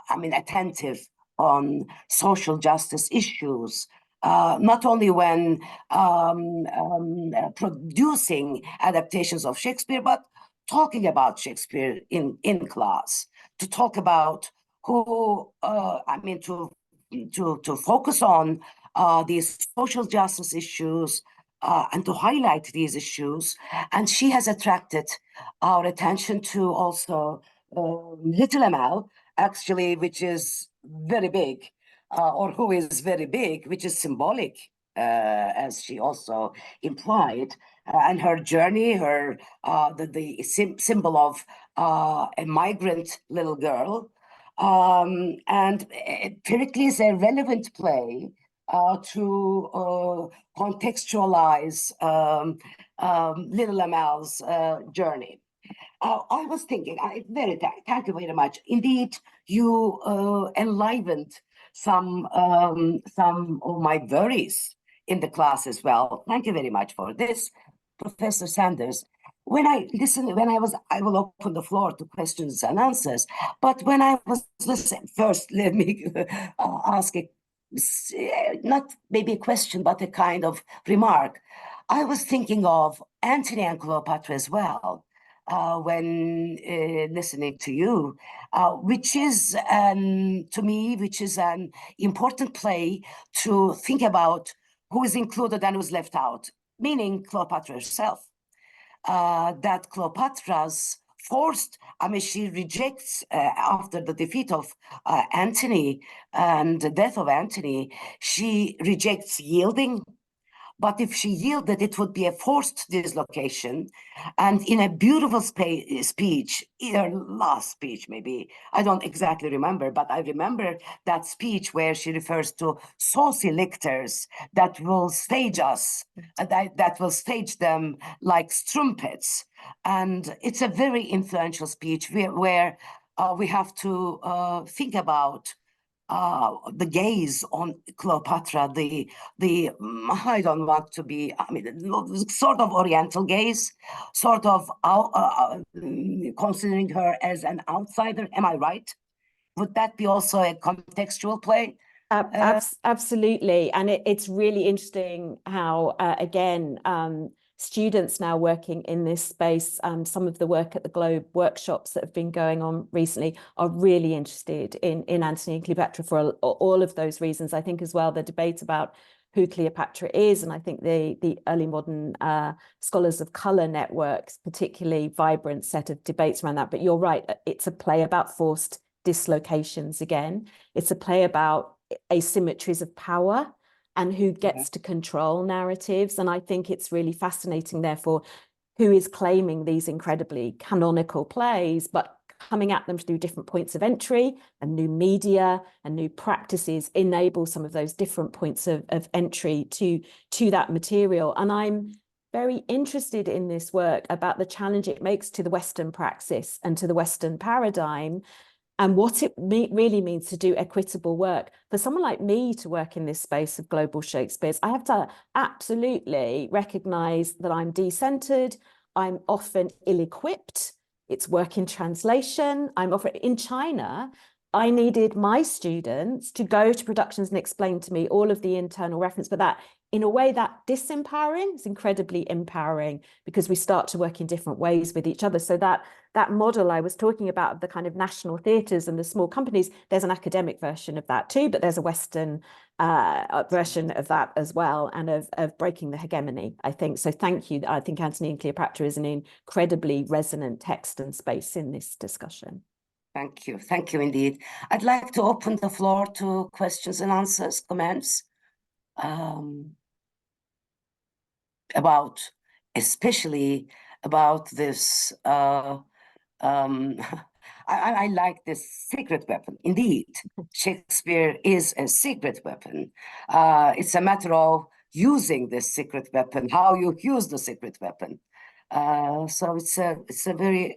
attentive on social justice issues. Not only when producing adaptations of Shakespeare, but talking about Shakespeare in class, to talk about who, to focus on these social justice issues and to highlight these issues. And she has attracted our attention to also Little ML, actually, which is very big, or who is very big, which is symbolic, as she also implied, and her journey, the symbol of a migrant little girl. And Pericles is a relevant play to contextualize Little ML's journey. I was thinking, thank you very much. Indeed, you enlivened some of my worries in the class as well. Thank you very much for this, Professor Sanders. When I will open the floor to questions and answers. But when I was listening, first, let me ask not maybe a question, but a kind of remark. I was thinking of Antony and Cleopatra as well when listening to you, which is, to me, which is an important play to think about who is included and who's left out, meaning Cleopatra herself. That Cleopatra's forced, she rejects after the defeat of Antony and the death of Antony, she rejects yielding. But if she yielded, it would be a forced dislocation. And in a beautiful speech, her last speech maybe, I don't exactly remember, but I remember that speech where she refers to saucy lictors that will stage us, that will stage them like strumpets. And it's a very influential speech where we have to think about the gaze on Cleopatra, I don't want to be, I mean, sort of Oriental gaze, sort of considering her as an outsider. Am I right? Would that be also a contextual play? Absolutely. And it's really interesting how, again, students now working in this space, some of the work at the Globe workshops that have been going on recently are really interested in Antony and Cleopatra for all of those reasons. I think as well, the debate about who Cleopatra is, and I think the early modern scholars of colour networks, particularly vibrant set of debates around that. But you're right, it's a play about forced dislocations again. It's a play about asymmetries of power and who gets to control narratives. And I think it's really fascinating, therefore, who is claiming these incredibly canonical plays, but coming at them through different points of entry, and new media and new practices enable some of those different points of entry to that material. And I'm very interested in this work about the challenge it makes to the Western praxis and to the Western paradigm, and what it really means to do equitable work. For someone like me to work in this space of global Shakespeares, I have to absolutely recognise that I'm decentered, I'm often ill-equipped, it's work in translation, I'm often in China. I needed my students to go to productions and explain to me all of the internal reference, but that in a way that disempowering is incredibly empowering, because we start to work in different ways with each other. So that model I was talking about of the kind of national theatres and the small companies, there's an academic version of that too, but there's a Western version of that as well, and of breaking the hegemony, I think. So thank you. I think Antony and Cleopatra is an incredibly resonant text and space in this discussion. Thank you. Thank you indeed. I'd like to open the floor to questions and answers, comments. Especially about this, I like this secret weapon. Indeed, Shakespeare is a secret weapon. It's a matter of using this secret weapon, how you use the secret weapon. So it's a very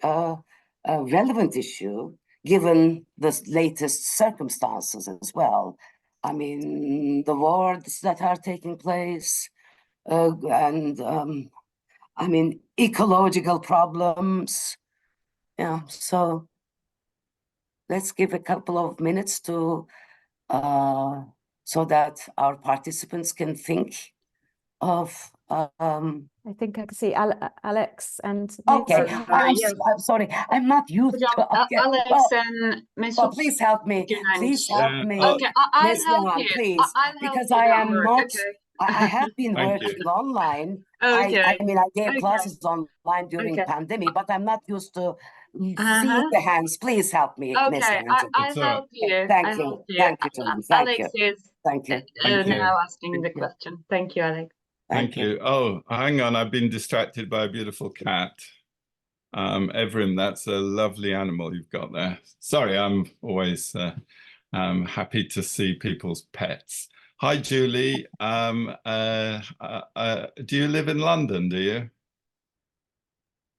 relevant issue, given the latest circumstances as well. I mean, the wars that are taking place, and I mean, ecological problems. Yeah, so let's give a couple of minutes to so that our participants can think of. I think I can see Alex and okay, I'm sorry, I'm not used to Alex and Ms. Oh, please help me. Please help me. Okay, I'll help you. Please, because I am not. I have been working online. Okay. I mean, I gave classes online during pandemic, but I'm not used to seeing the hands. Please help me. Okay, I'll help you. Thank you. Thank you, John. Alex is Thank you. now asking the question. Thank you, Alex. Thank you. Oh, hang on. I've been distracted by a beautiful cat. Evrim, that's a lovely animal you've got there. Sorry, I'm always happy to see people's pets. Hi, Julie. Do you live in London, do you?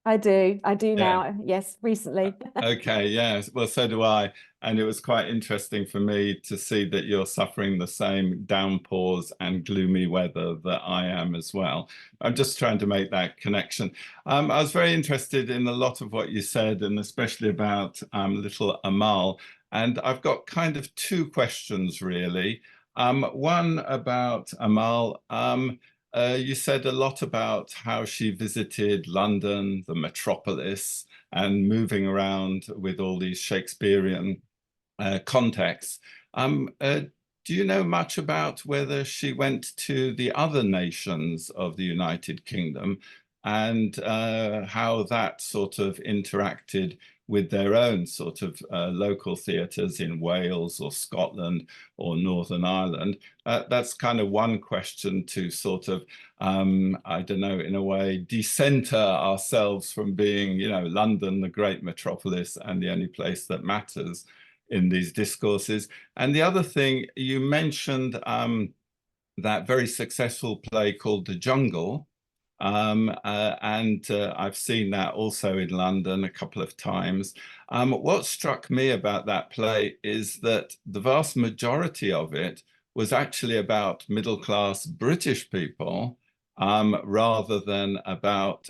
I do now, yes, recently. Okay, yes, well, so do I. And it was quite interesting for me to see that you're suffering the same downpours and gloomy weather that I am as well. I'm just trying to make that connection. I was very interested in a lot of what you said, and especially about little Amal. And I've got kind of two questions, really. One about Amal. You said a lot about how she visited London, the metropolis, and moving around with all these Shakespearean contexts. Do you know much about whether she went to the other nations of the United Kingdom and how that sort of interacted with their own sort of local theatres in Wales or Scotland or Northern Ireland? That's kind of one question to sort of, I don't know, in a way, decenter ourselves from being, you know, London, the great metropolis and the only place that matters in these discourses. And the other thing, you mentioned that very successful play called The Jungle, I've seen that also in London a couple of times. What struck me about that play is that the vast majority of it was actually about middle-class British people, rather than about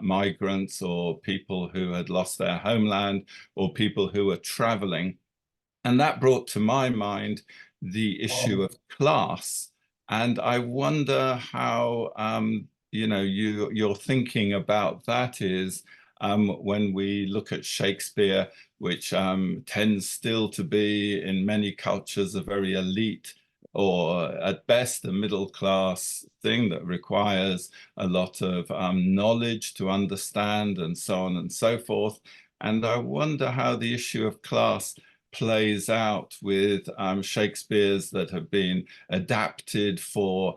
migrants or people who had lost their homeland or people who were traveling. And that brought to my mind the issue of class. And I wonder how, your thinking about that is, when we look at Shakespeare, which tends still to be in many cultures a very elite, or at best a middle class thing that requires a lot of knowledge to understand, and so on and so forth. And I wonder how the issue of class plays out with Shakespeare's that have been adapted for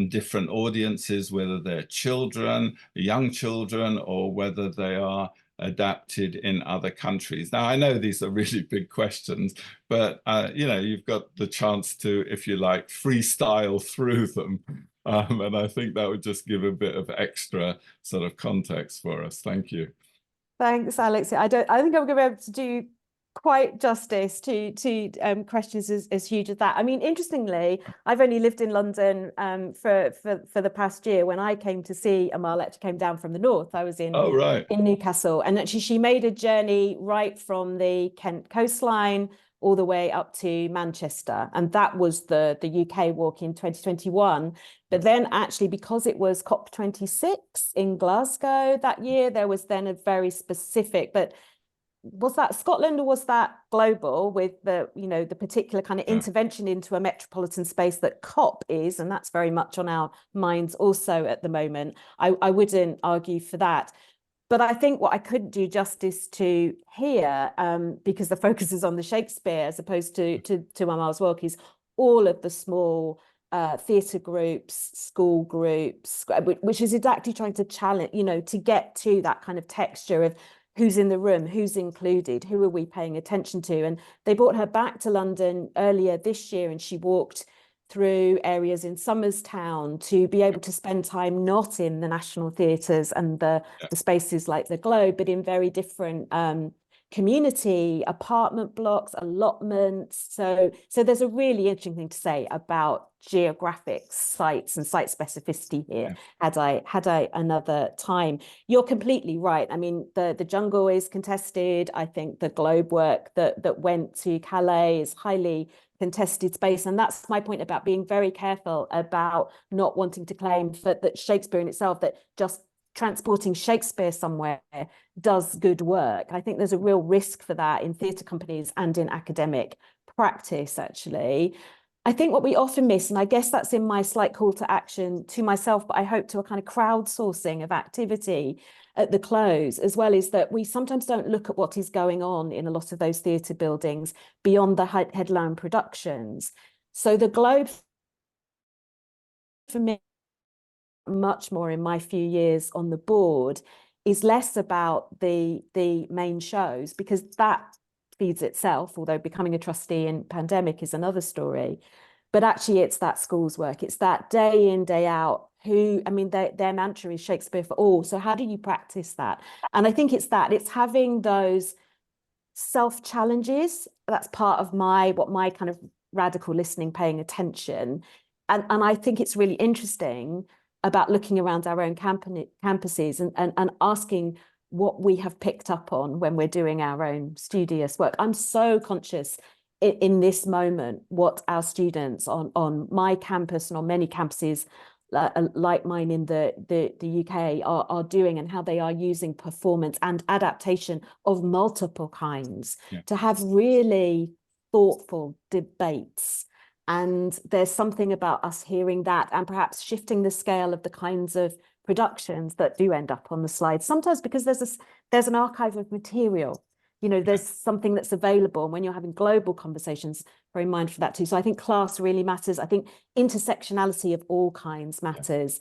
different audiences, whether they're children, young children, or whether they are adapted in other countries. Now, I know these are really big questions, but you've got the chance to, if you like, freestyle through them. And I think that would just give a bit of extra sort of context for us. Thank you. Thanks, Alex. I think I'm going to be able to do quite justice to questions as huge as that. I mean, interestingly, I've only lived in London for the past year. When I came to see Amal lecture, came down from the north. I was in Newcastle, and actually she made a journey right from the Kent coastline all the way up to Manchester, and that was the UK walk in 2021. But then actually, because it was COP26 in Glasgow that year, there was then a very specific, but was that Scotland or was that global, with the the particular kind of intervention into a metropolitan space that COP is, and that's very much on our minds also at the moment. I wouldn't argue for that. But I think what I couldn't do justice to here, because the focus is on the Shakespeare as opposed to Amal's work, is all of the small theatre groups, school groups, which is exactly trying to challenge, to get to that kind of texture of who's in the room, who's included, who are we paying attention to. And they brought her back to London earlier this year, and she walked through areas in Somers Town to be able to spend time not in the national theatres and the spaces like the Globe, but in very different community apartment blocks, allotments. So there's a really interesting thing to say about geographic sites and site specificity here. Had I another time. You're completely right. I mean, the jungle is contested. I think the Globe work that went to Calais is highly contested space, and that's my point about being very careful about not wanting to claim that Shakespeare in itself, that just transporting Shakespeare somewhere does good work. I think there's a real risk for that in theatre companies and in academic practice, actually. I think what we often miss, and I guess that's in my slight call to action to myself, but I hope to a kind of crowdsourcing of activity at the close as well, is that we sometimes don't look at what is going on in a lot of those theatre buildings beyond the headline productions. So the Globe, for me, much more in my few years on the board, is less about the main shows, because that feeds itself, although becoming a trustee in pandemic is another story. But actually it's that school's work, it's that day in, day out, their mantra is Shakespeare for all. So how do you practice that? And I think it's having those self-challenges. That's part of my kind of radical listening, paying attention. And I think it's really interesting about looking around our own campuses and asking what we have picked up on when we're doing our own studious work. I'm so conscious in this moment what our students on my campus and on many campuses like mine in the UK are doing, and how they are using performance and adaptation of multiple kinds to have really thoughtful debates. And there's something about us hearing that and perhaps shifting the scale of the kinds of productions that do end up on the slides, sometimes because there's an archive of material. There's something that's available, and when you're having global conversations, very mindful of that too. So I think class really matters. I think intersectionality of all kinds matters.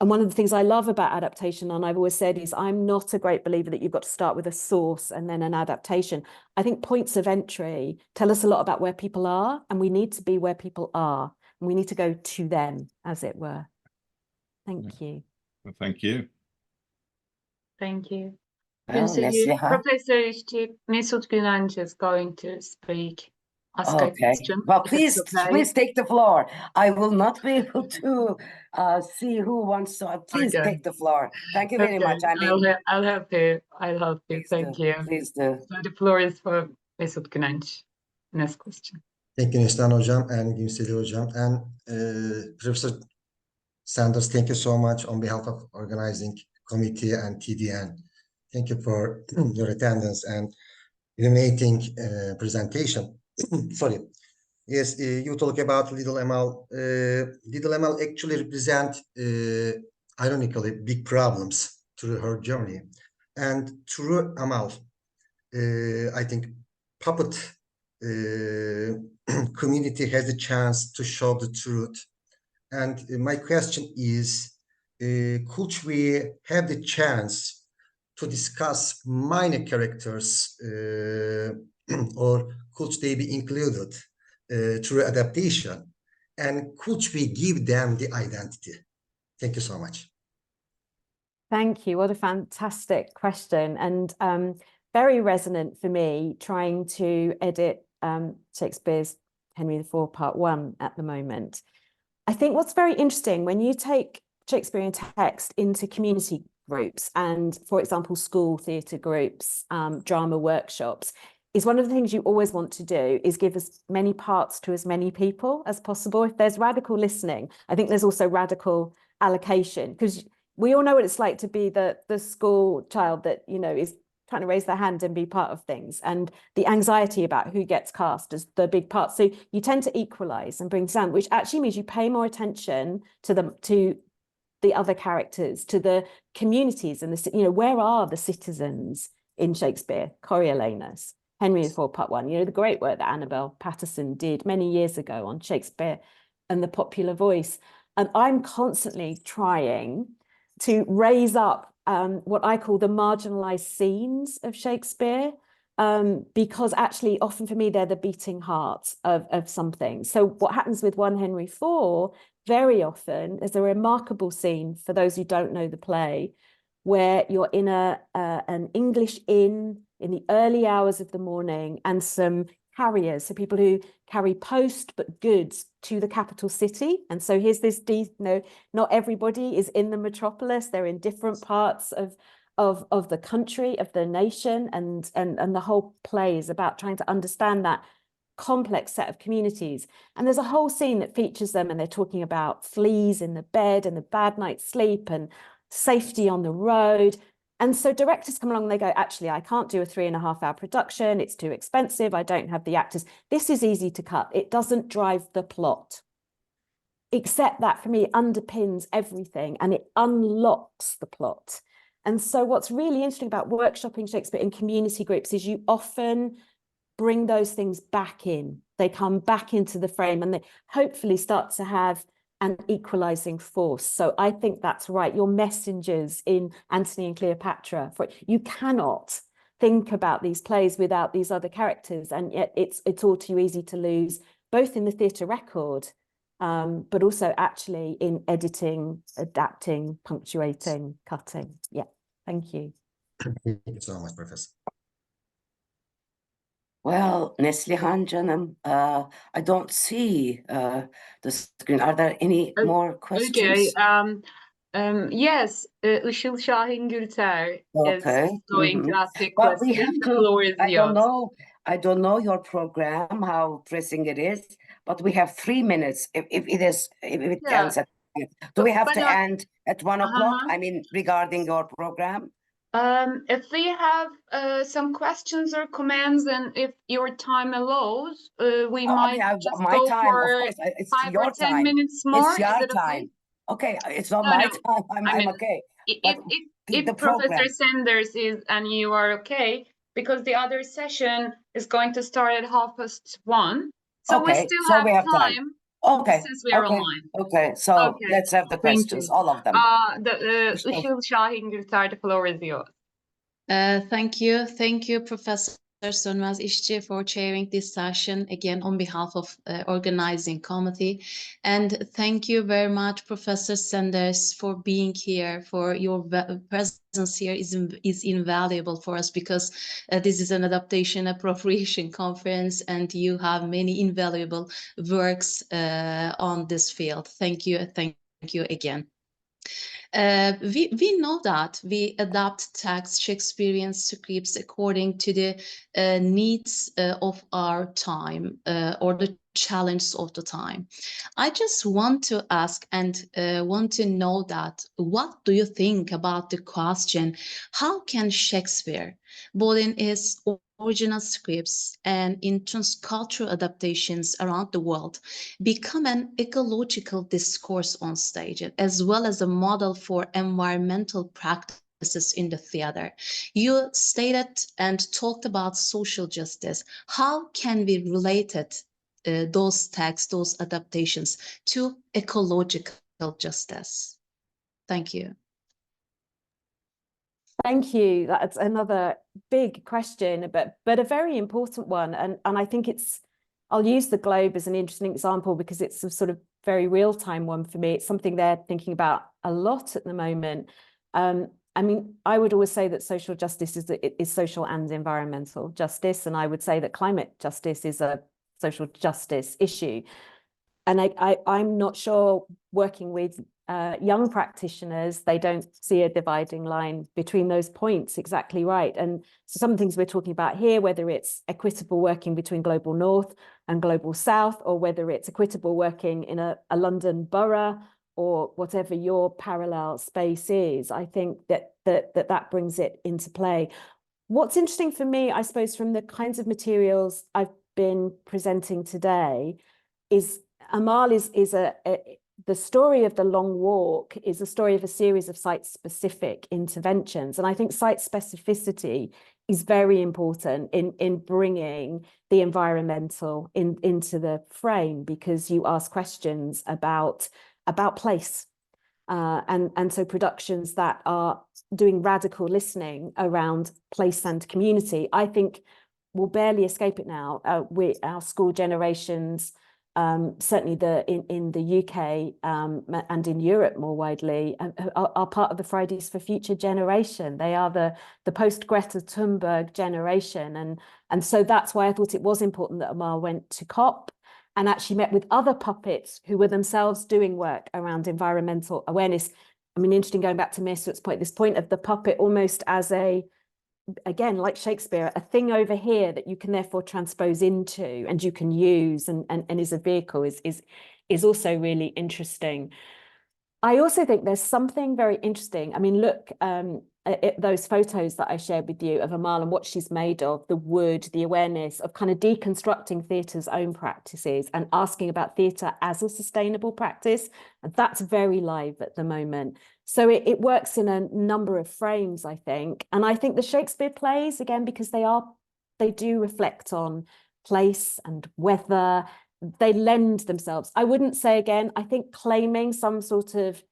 And one of the things I love about adaptation, and I've always said, is I'm not a great believer that you've got to start with a source and then an adaptation. I think points of entry tell us a lot about where people are, and we need to be where people are, and we need to go to them, as it were. Thank you. Well, thank you. Thank you. Well, Günseli, Neslihan. Professor İşçi, Mesut Günenç is going to speak. Ask a Okay. question. Well, if please, it's okay. please take the floor. I will not be able to see who wants to. Please Okay. take the floor. Thank you very Okay, much. I mean, I'll help you. I'll help you. please Thank do. you. Please do. So the floor is for Mesut Günenç. Next question. Thank you, Neslihan Hocam and Günseli Hocam. And Professor Sanders, thank you so much on behalf of organizing committee and TDN. Thank you for your attendance and illuminating presentation. Sorry. Yes, you talk about Little Amal. Little Amal actually represent, ironically, big problems through her journey. And through Amal, I think puppet community has a chance to show the truth. And my question is, could we have the chance to discuss minor characters or could they be included through adaptation? And could we give them the identity? Thank you so much. Thank you. What a fantastic question, and very resonant for me trying to edit Shakespeare's Henry IV Part 1 at the moment. I think what's very interesting when you take Shakespearean text into community groups and, for example, school theatre groups, drama workshops, is one of the things you always want to do is give as many parts to as many people as possible. If there's radical listening, I think there's also radical allocation, because we all know what it's like to be the school child that, you know, is trying to raise their hand and be part of things, and the anxiety about who gets cast as the big part. So you tend to equalize and bring down, which actually means you pay more attention to the other characters, to the communities, and the, you know, where are the citizens in Shakespeare? Coriolanus, Henry IV Part 1, you know, the great work that Annabel Patterson did many years ago on Shakespeare and the popular voice. And I'm constantly trying to raise up what I call the marginalized scenes of Shakespeare, because actually often for me, they're the beating heart of something. So what happens with 1 Henry IV, very often, there's a remarkable scene, for those who don't know the play, where you're in an English inn in the early hours of the morning, and some carriers, so people who carry post but goods to the capital city. And so here's this, you know, not everybody is in the metropolis, they're in different parts of the country, of the nation, and the whole play is about trying to understand that complex set of communities. And there's a whole scene that features them, and they're talking about fleas in the bed and the bad night's sleep and safety on the road. And so directors come along and they go, actually, I can't do a 3.5-hour production. It's too expensive. I don't have the actors. This is easy to cut. It doesn't drive the plot. Except that for me, it underpins everything and it unlocks the plot. And so what's really interesting about workshopping Shakespeare in community groups is you often bring those things back in. They come back into the frame and they hopefully start to have an equalizing force. So I think that's right. Your messengers in Antony and Cleopatra, you cannot think about these plays without these other characters, and yet it's all too easy to lose, both in the theatre record, but also actually in editing, adapting, punctuating, cutting. Yeah, thank you. Thank you so much, Professor. Well, Neslihan canım, I don't see the screen. Are there any more questions? Okay. Yes, Işıl Şahin Gülter is going to ask a But we question. have The floor is yours. I don't know your program, how pressing it is, but we have 3 minutes. If it ends at, do we have to end at 1 o'clock? I mean, regarding your program. If we have some questions or comments, and if your time allows, we might just my go time, for of course, it's 5 your or 10 time. minutes more. It's your Is it time. Okay, it's not No, my no. time. I'm okay. If the Professor program. Sanders is and you are okay, because the other session is going to start at 1:30. So we still have time. Okay. Since we are online. Okay, so let's have the questions, all of them. Işıl Şahin Gülter, the floor is yours. Thank you, Professor Sönmez İşçi for chairing this session again on behalf of organizing committee. And thank you very much, Professor Sanders, for being here, for your presence here is invaluable for us because this is an adaptation appropriation conference and you have many invaluable works on this field. Thank you again. We know that we adapt text Shakespearean scripts according to the needs of our time or the challenges of the time. I just want to ask and want to know that what do you think about the question, how can Shakespeare, both in his original scripts and in transcultural adaptations around the world, become an ecological discourse on stage, as well as a model for environmental practices in the theater? You stated and talked about social justice. How can we relate it, those texts, those adaptations, to ecological justice? Thank you. Thank you. That's another big question, but a very important one. And I think I'll use the globe as an interesting example because it's a sort of very real-time one for me. It's something they're thinking about a lot at the moment. I mean, I would always say that social justice is social and environmental justice. And I would say that climate justice is a social justice issue. And I'm not sure, working with young practitioners, they don't see a dividing line between those points. Exactly right. And so some things we're talking about here, whether it's equitable working between global north and global south, or whether it's equitable working in a London borough, or whatever your parallel space is, I think that brings it into play. What's interesting for me, I suppose, from the kinds of materials I've been presenting today is Amal is the story of the long walk is a story of a series of site-specific interventions. And I think site specificity is very important in bringing the environmental into the frame, because you ask questions about place. And so productions that are doing radical listening around place and community, I think will barely escape it now. Our school generations, certainly in the UK and in Europe more widely, are part of the Fridays for Future generation. They are the post-Greta Thunberg generation. And so that's why I thought it was important that Amal went to COP and actually met with other puppets who were themselves doing work around environmental awareness. I mean, interesting, going back to Mesut's point, this point of the puppet almost as again, like Shakespeare, a thing over here that you can therefore transpose into and you can use and is a vehicle is also really interesting. I also think there's something very interesting. I mean, look at those photos that I shared with you of Amal and what she's made of, the wood, the awareness of kind of deconstructing theatre's own practices and asking about theatre as a sustainable practice. And that's very live at the moment. So it works in a number of frames, I think. And I think the Shakespeare plays, again, because they do reflect on place and weather, they lend themselves. I wouldn't say, again, I think claiming some sort of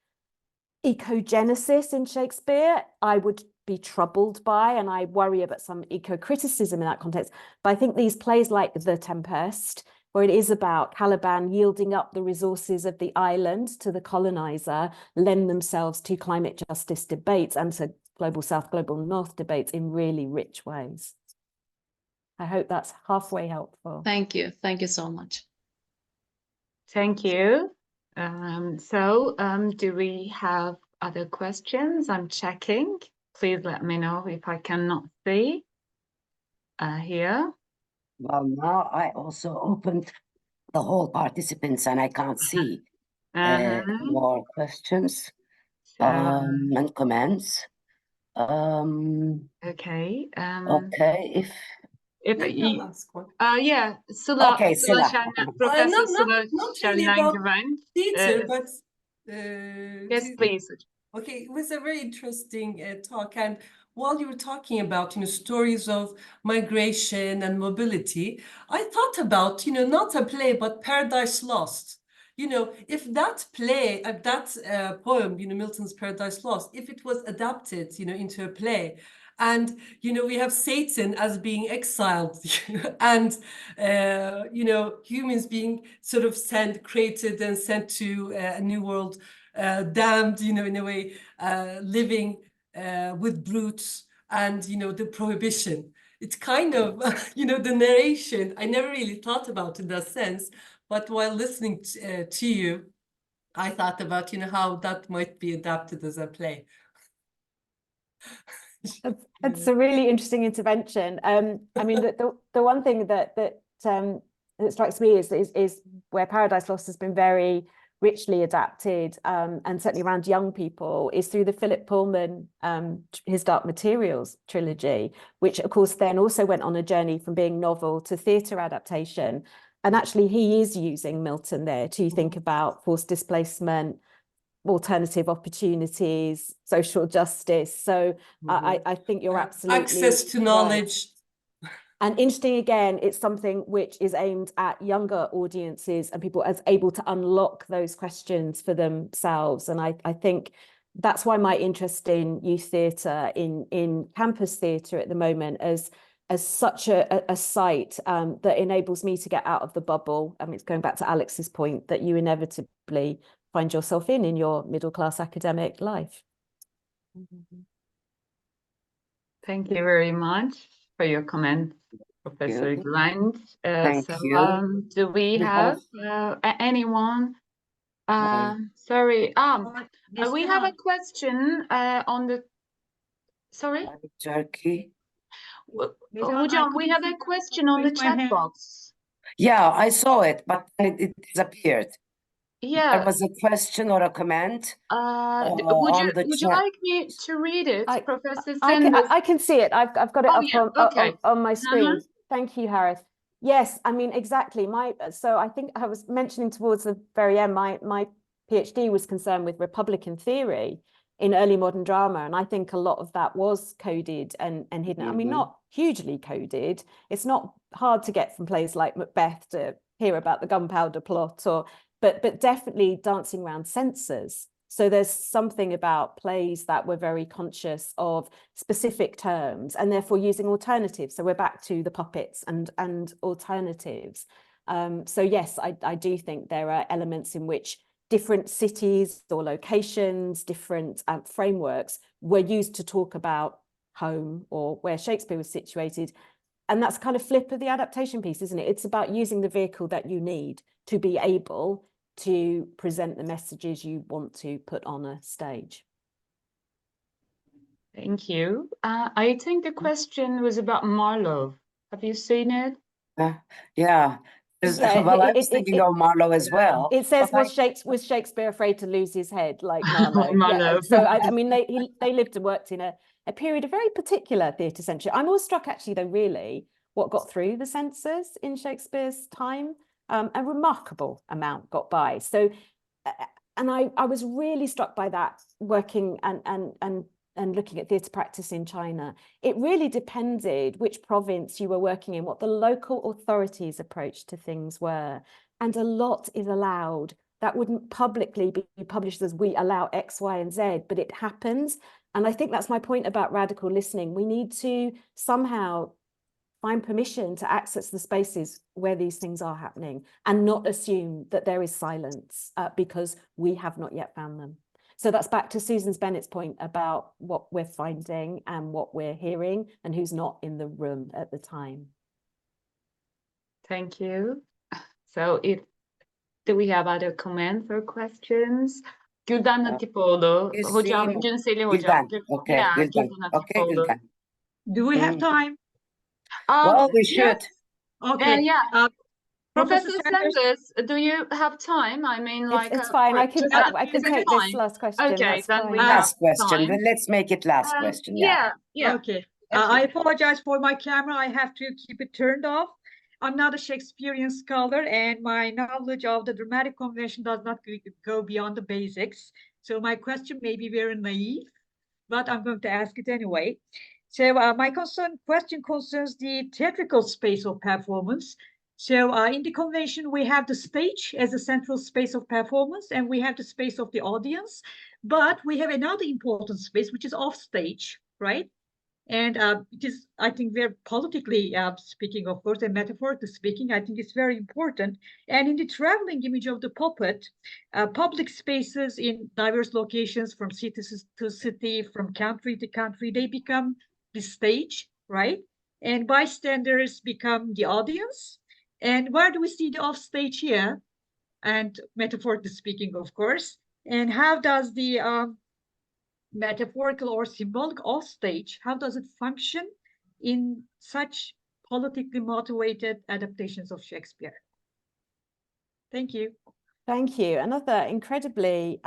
ecogenesis in Shakespeare, I would be troubled by, and I worry about some eco-criticism in that context. But I think these plays like The Tempest, where it is about Caliban yielding up the resources of the island to the colonizer, lend themselves to climate justice debates and to global south, global north debates in really rich ways. I hope that's halfway helpful. Thank you. Thank you so much. Thank you. Do we have other questions? I'm checking. Please let me know if I cannot see here. Well, now I also opened the whole participants and I can't see more questions and comments. Okay. Okay, yeah, Sıla, okay, Sıla. Professor Sıla not really about Şenlen-Güven. theater, but yes, please. Okay, it was a very interesting talk, and while you were talking about stories of migration and mobility, I thought about not a play but Paradise Lost. If that play, that poem, Milton's Paradise Lost, if it was adapted into a play, And, you know, we have Satan as being exiled and, you know, humans being sort of created and sent to a new world, damned, you know, in a way, living with brutes and, you know, the prohibition. It's kind of, you know, the narration, I never really thought about in that sense, but while listening to you, I thought about, you know, how that might be adapted as a play. That's a really interesting intervention. I mean, the one thing that strikes me is where Paradise Lost has been very richly adapted, and certainly around young people, is through the Philip Pullman His Dark Materials trilogy, which of course then also went on a journey from being novel to theatre adaptation. And actually he is using Milton there to think about forced displacement, alternative opportunities, social justice. So I think you're absolutely access to knowledge. right. And interesting, again, it's something which is aimed at younger audiences and people as able to unlock those questions for themselves. And I think that's why my interest in youth theatre, in campus theatre at the moment, as such a site that enables me to get out of the bubble. I mean, it's going back to Alex's point that you inevitably find yourself in your middle-class academic life. Thank you very much for your comment, Professor Grant. Thank you. Do we have anyone? Sorry. We have a question on the. Sorry. Turkey. Hocam, we have a question on the chat box. Yeah, I saw it, but it disappeared. Yeah. There was a question or a comment. Would you like me to read it, Professor Sönmez? I can see it. I've got it on my screen. Thank you, Harith. Yes, I mean, exactly. So I think I was mentioning towards the very end, my PhD was concerned with Republican theory in early modern drama. And I think a lot of that was coded and hidden. I mean, not hugely coded. It's not hard to get from plays like Macbeth to hear about the gunpowder plot, but definitely dancing around censors. So there's something about plays that were very conscious of specific terms and therefore using alternatives. So we're back to the puppets and alternatives. So yes, I do think there are elements in which different cities or locations, different frameworks were used to talk about home or where Shakespeare was situated. And that's kind of flip of the adaptation piece, isn't it? It's about using the vehicle that you need to be able to present the messages you want to put on a stage. Thank you. I think the question was about Marlowe. Have you seen it? Yeah. Well, I was thinking of Marlowe as well. It says, was Shakespeare afraid to lose his head like Marlowe? Marlowe. Yeah. So I mean, they lived and worked in a period of very particular theatre century. I'm always struck, actually, though, really, what got through the censors in Shakespeare's time. A remarkable amount got by. So, and I was really struck by that, working and looking at theatre practice in China. It really depended which province you were working in, what the local authorities' approach to things were. And a lot is allowed that wouldn't publicly be published as we allow X, Y, and Z, but it happens. And I think that's my point about radical listening. We need to somehow find permission to access the spaces where these things are happening and not assume that there is silence because we have not yet found them. So that's back to Susan Bennett's point about what we're finding and what we're hearing and who's not in the room at the time. Thank you. So do we have other comments or questions? Gülden Natipoğlu. Hocam, Günseli hocam. Okay, Yeah, Gülden. Okay, Gülden. Do we have time? Well, we should. Yes. Okay. Yeah. Professor Sönmez, do you have time? I mean, like it's fine. I can take this last question. Okay, then we last question. Then let's make it last question. Yeah. Okay. I apologize for my camera. I have to keep it turned off. I'm not a Shakespearean scholar, and my knowledge of the dramatic convention does not go beyond the basics. So my question may be very naive, but I'm going to ask it anyway. So my question concerns the theatrical space of performance. So in the convention, we have the stage as a central space of performance, and we have the space of the audience. But we have another important space, which is off stage, right? And it is, I think, very politically speaking, of course, and metaphorically speaking, I think it's very important. And in the traveling image of the puppet, public spaces in diverse locations from city to city, from country to country, they become the stage, right? And bystanders become the audience. And where do we see the offstage here? And metaphorically speaking, of course. And how does the metaphorical or symbolic offstage, how does it function in such politically motivated adaptations of Shakespeare? Thank you. Thank you. Another incredibly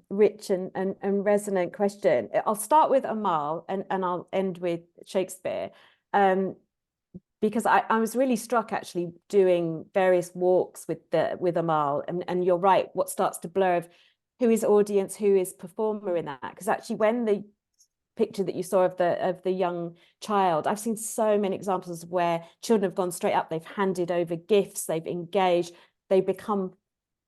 rich and resonant question. I'll start with Amal and I'll end with Shakespeare. Because I was really struck actually doing various walks with Amal, and you're right, what starts to blur of who is audience, who is performer in that? Because actually when the picture that you saw of the young child, I've seen so many examples where children have gone straight up, they've handed over gifts, they've engaged, they become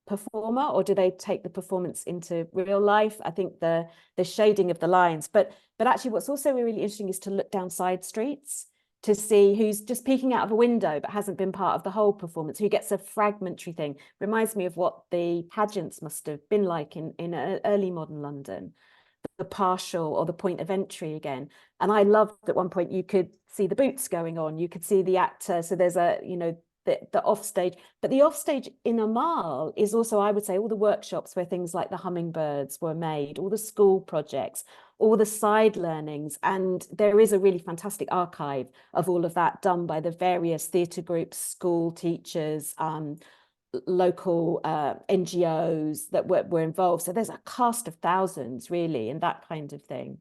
performer, or do they take the performance into real life? I think the shading of the lines, but actually what's also really interesting is to look down side streets to see who's just peeking out of a window but hasn't been part of the whole performance, who gets a fragmentary thing. Reminds me of what the pageants must have been like in early modern London, the partial or the point of entry again. And I loved at one point you could see the boots going on, you could see the actor, so there's a, you know, the offstage, but the offstage in Amal is also, I would say, all the workshops where things like the hummingbirds were made, all the school projects, all the side learnings, and there is a really fantastic archive of all of that done by the various theatre groups, school teachers, local NGOs that were involved. So there's a cast of thousands really in that kind of thing.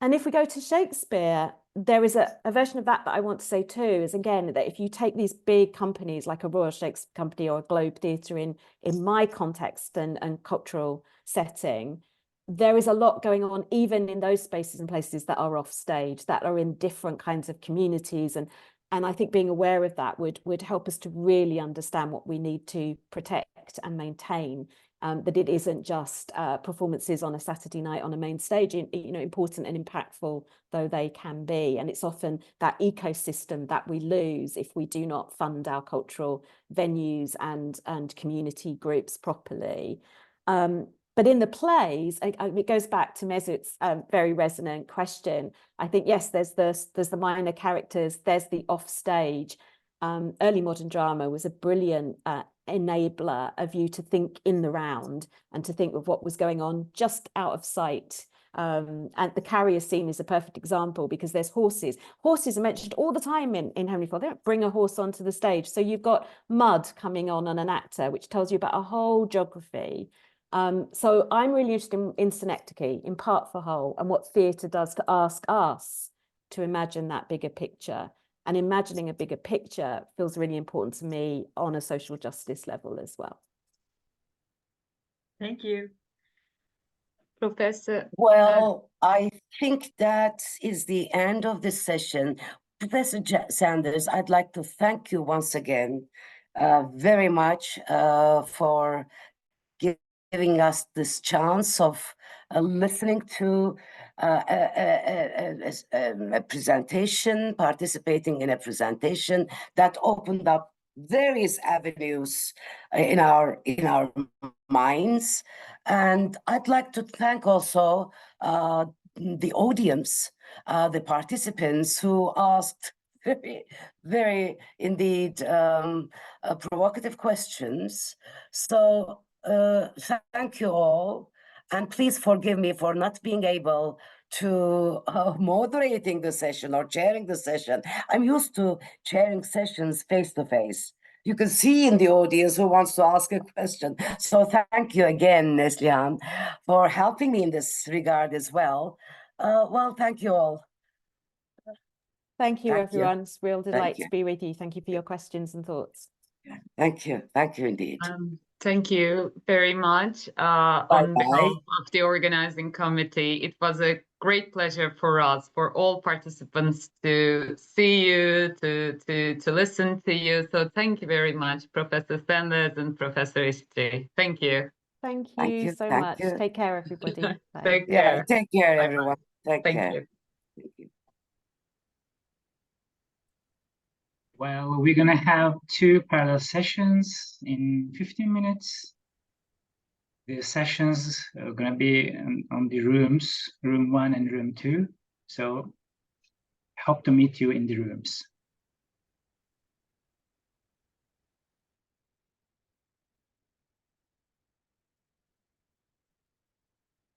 And if we go to Shakespeare, there is a version of that I want to say too, is again, that if you take these big companies like a Royal Shakespeare Company or a Globe Theatre in my context and cultural setting, there is a lot going on even in those spaces and places that are off stage, that are in different kinds of communities. And I think being aware of that would help us to really understand what we need to protect and maintain. That it isn't just performances on a Saturday night on a main stage, you know, important and impactful though they can be. And it's often that ecosystem that we lose if we do not fund our cultural venues and community groups properly. But in the plays, it goes back to Mesut's very resonant question. I think, yes, there's the minor characters, there's the offstage. Early modern drama was a brilliant enabler of you to think in the round and to think of what was going on just out of sight. And the carrier scene is a perfect example because there's horses. Horses are mentioned all the time in Henry IV. They don't bring a horse onto the stage. So you've got mud coming on an actor, which tells you about a whole geography. So I'm really interested in synecdoche, in part for whole, and what theatre does to ask us to imagine that bigger picture. And imagining a bigger picture feels really important to me on a social justice level as well. Thank you. Professor. Well, I think that is the end of this session. Professor Sanders, I'd like to thank you once again very much for giving us this chance of listening to a presentation, participating in a presentation that opened up various avenues in our minds. And I'd like to thank also the audience, the participants who asked very indeed provocative questions. So thank you all, and please forgive me for not being able to moderating the session or chairing the session. I'm used to chairing sessions face to face. You can see in the audience who wants to ask a question. So thank you again, Neslihan, for helping me in this regard as well. Well, thank you all. Thank you, everyone. You. It's a real delight to be with you. Thank you for your questions and thoughts. Thank you. Thank you indeed. Thank you very much on behalf of the organizing committee. It was a great pleasure for us, for all participants, to see you, to listen to you. So thank you very much, Professor Sanders and Professor İşçi. Thank you. Thank you so much. Take care, everybody. Take care. Take care, everyone. Take care. You. Thank you. Well, we're going to have 2 parallel sessions in 15 minutes. The sessions are going to be on the rooms, room 1 and room 2. So hope to meet you in the rooms.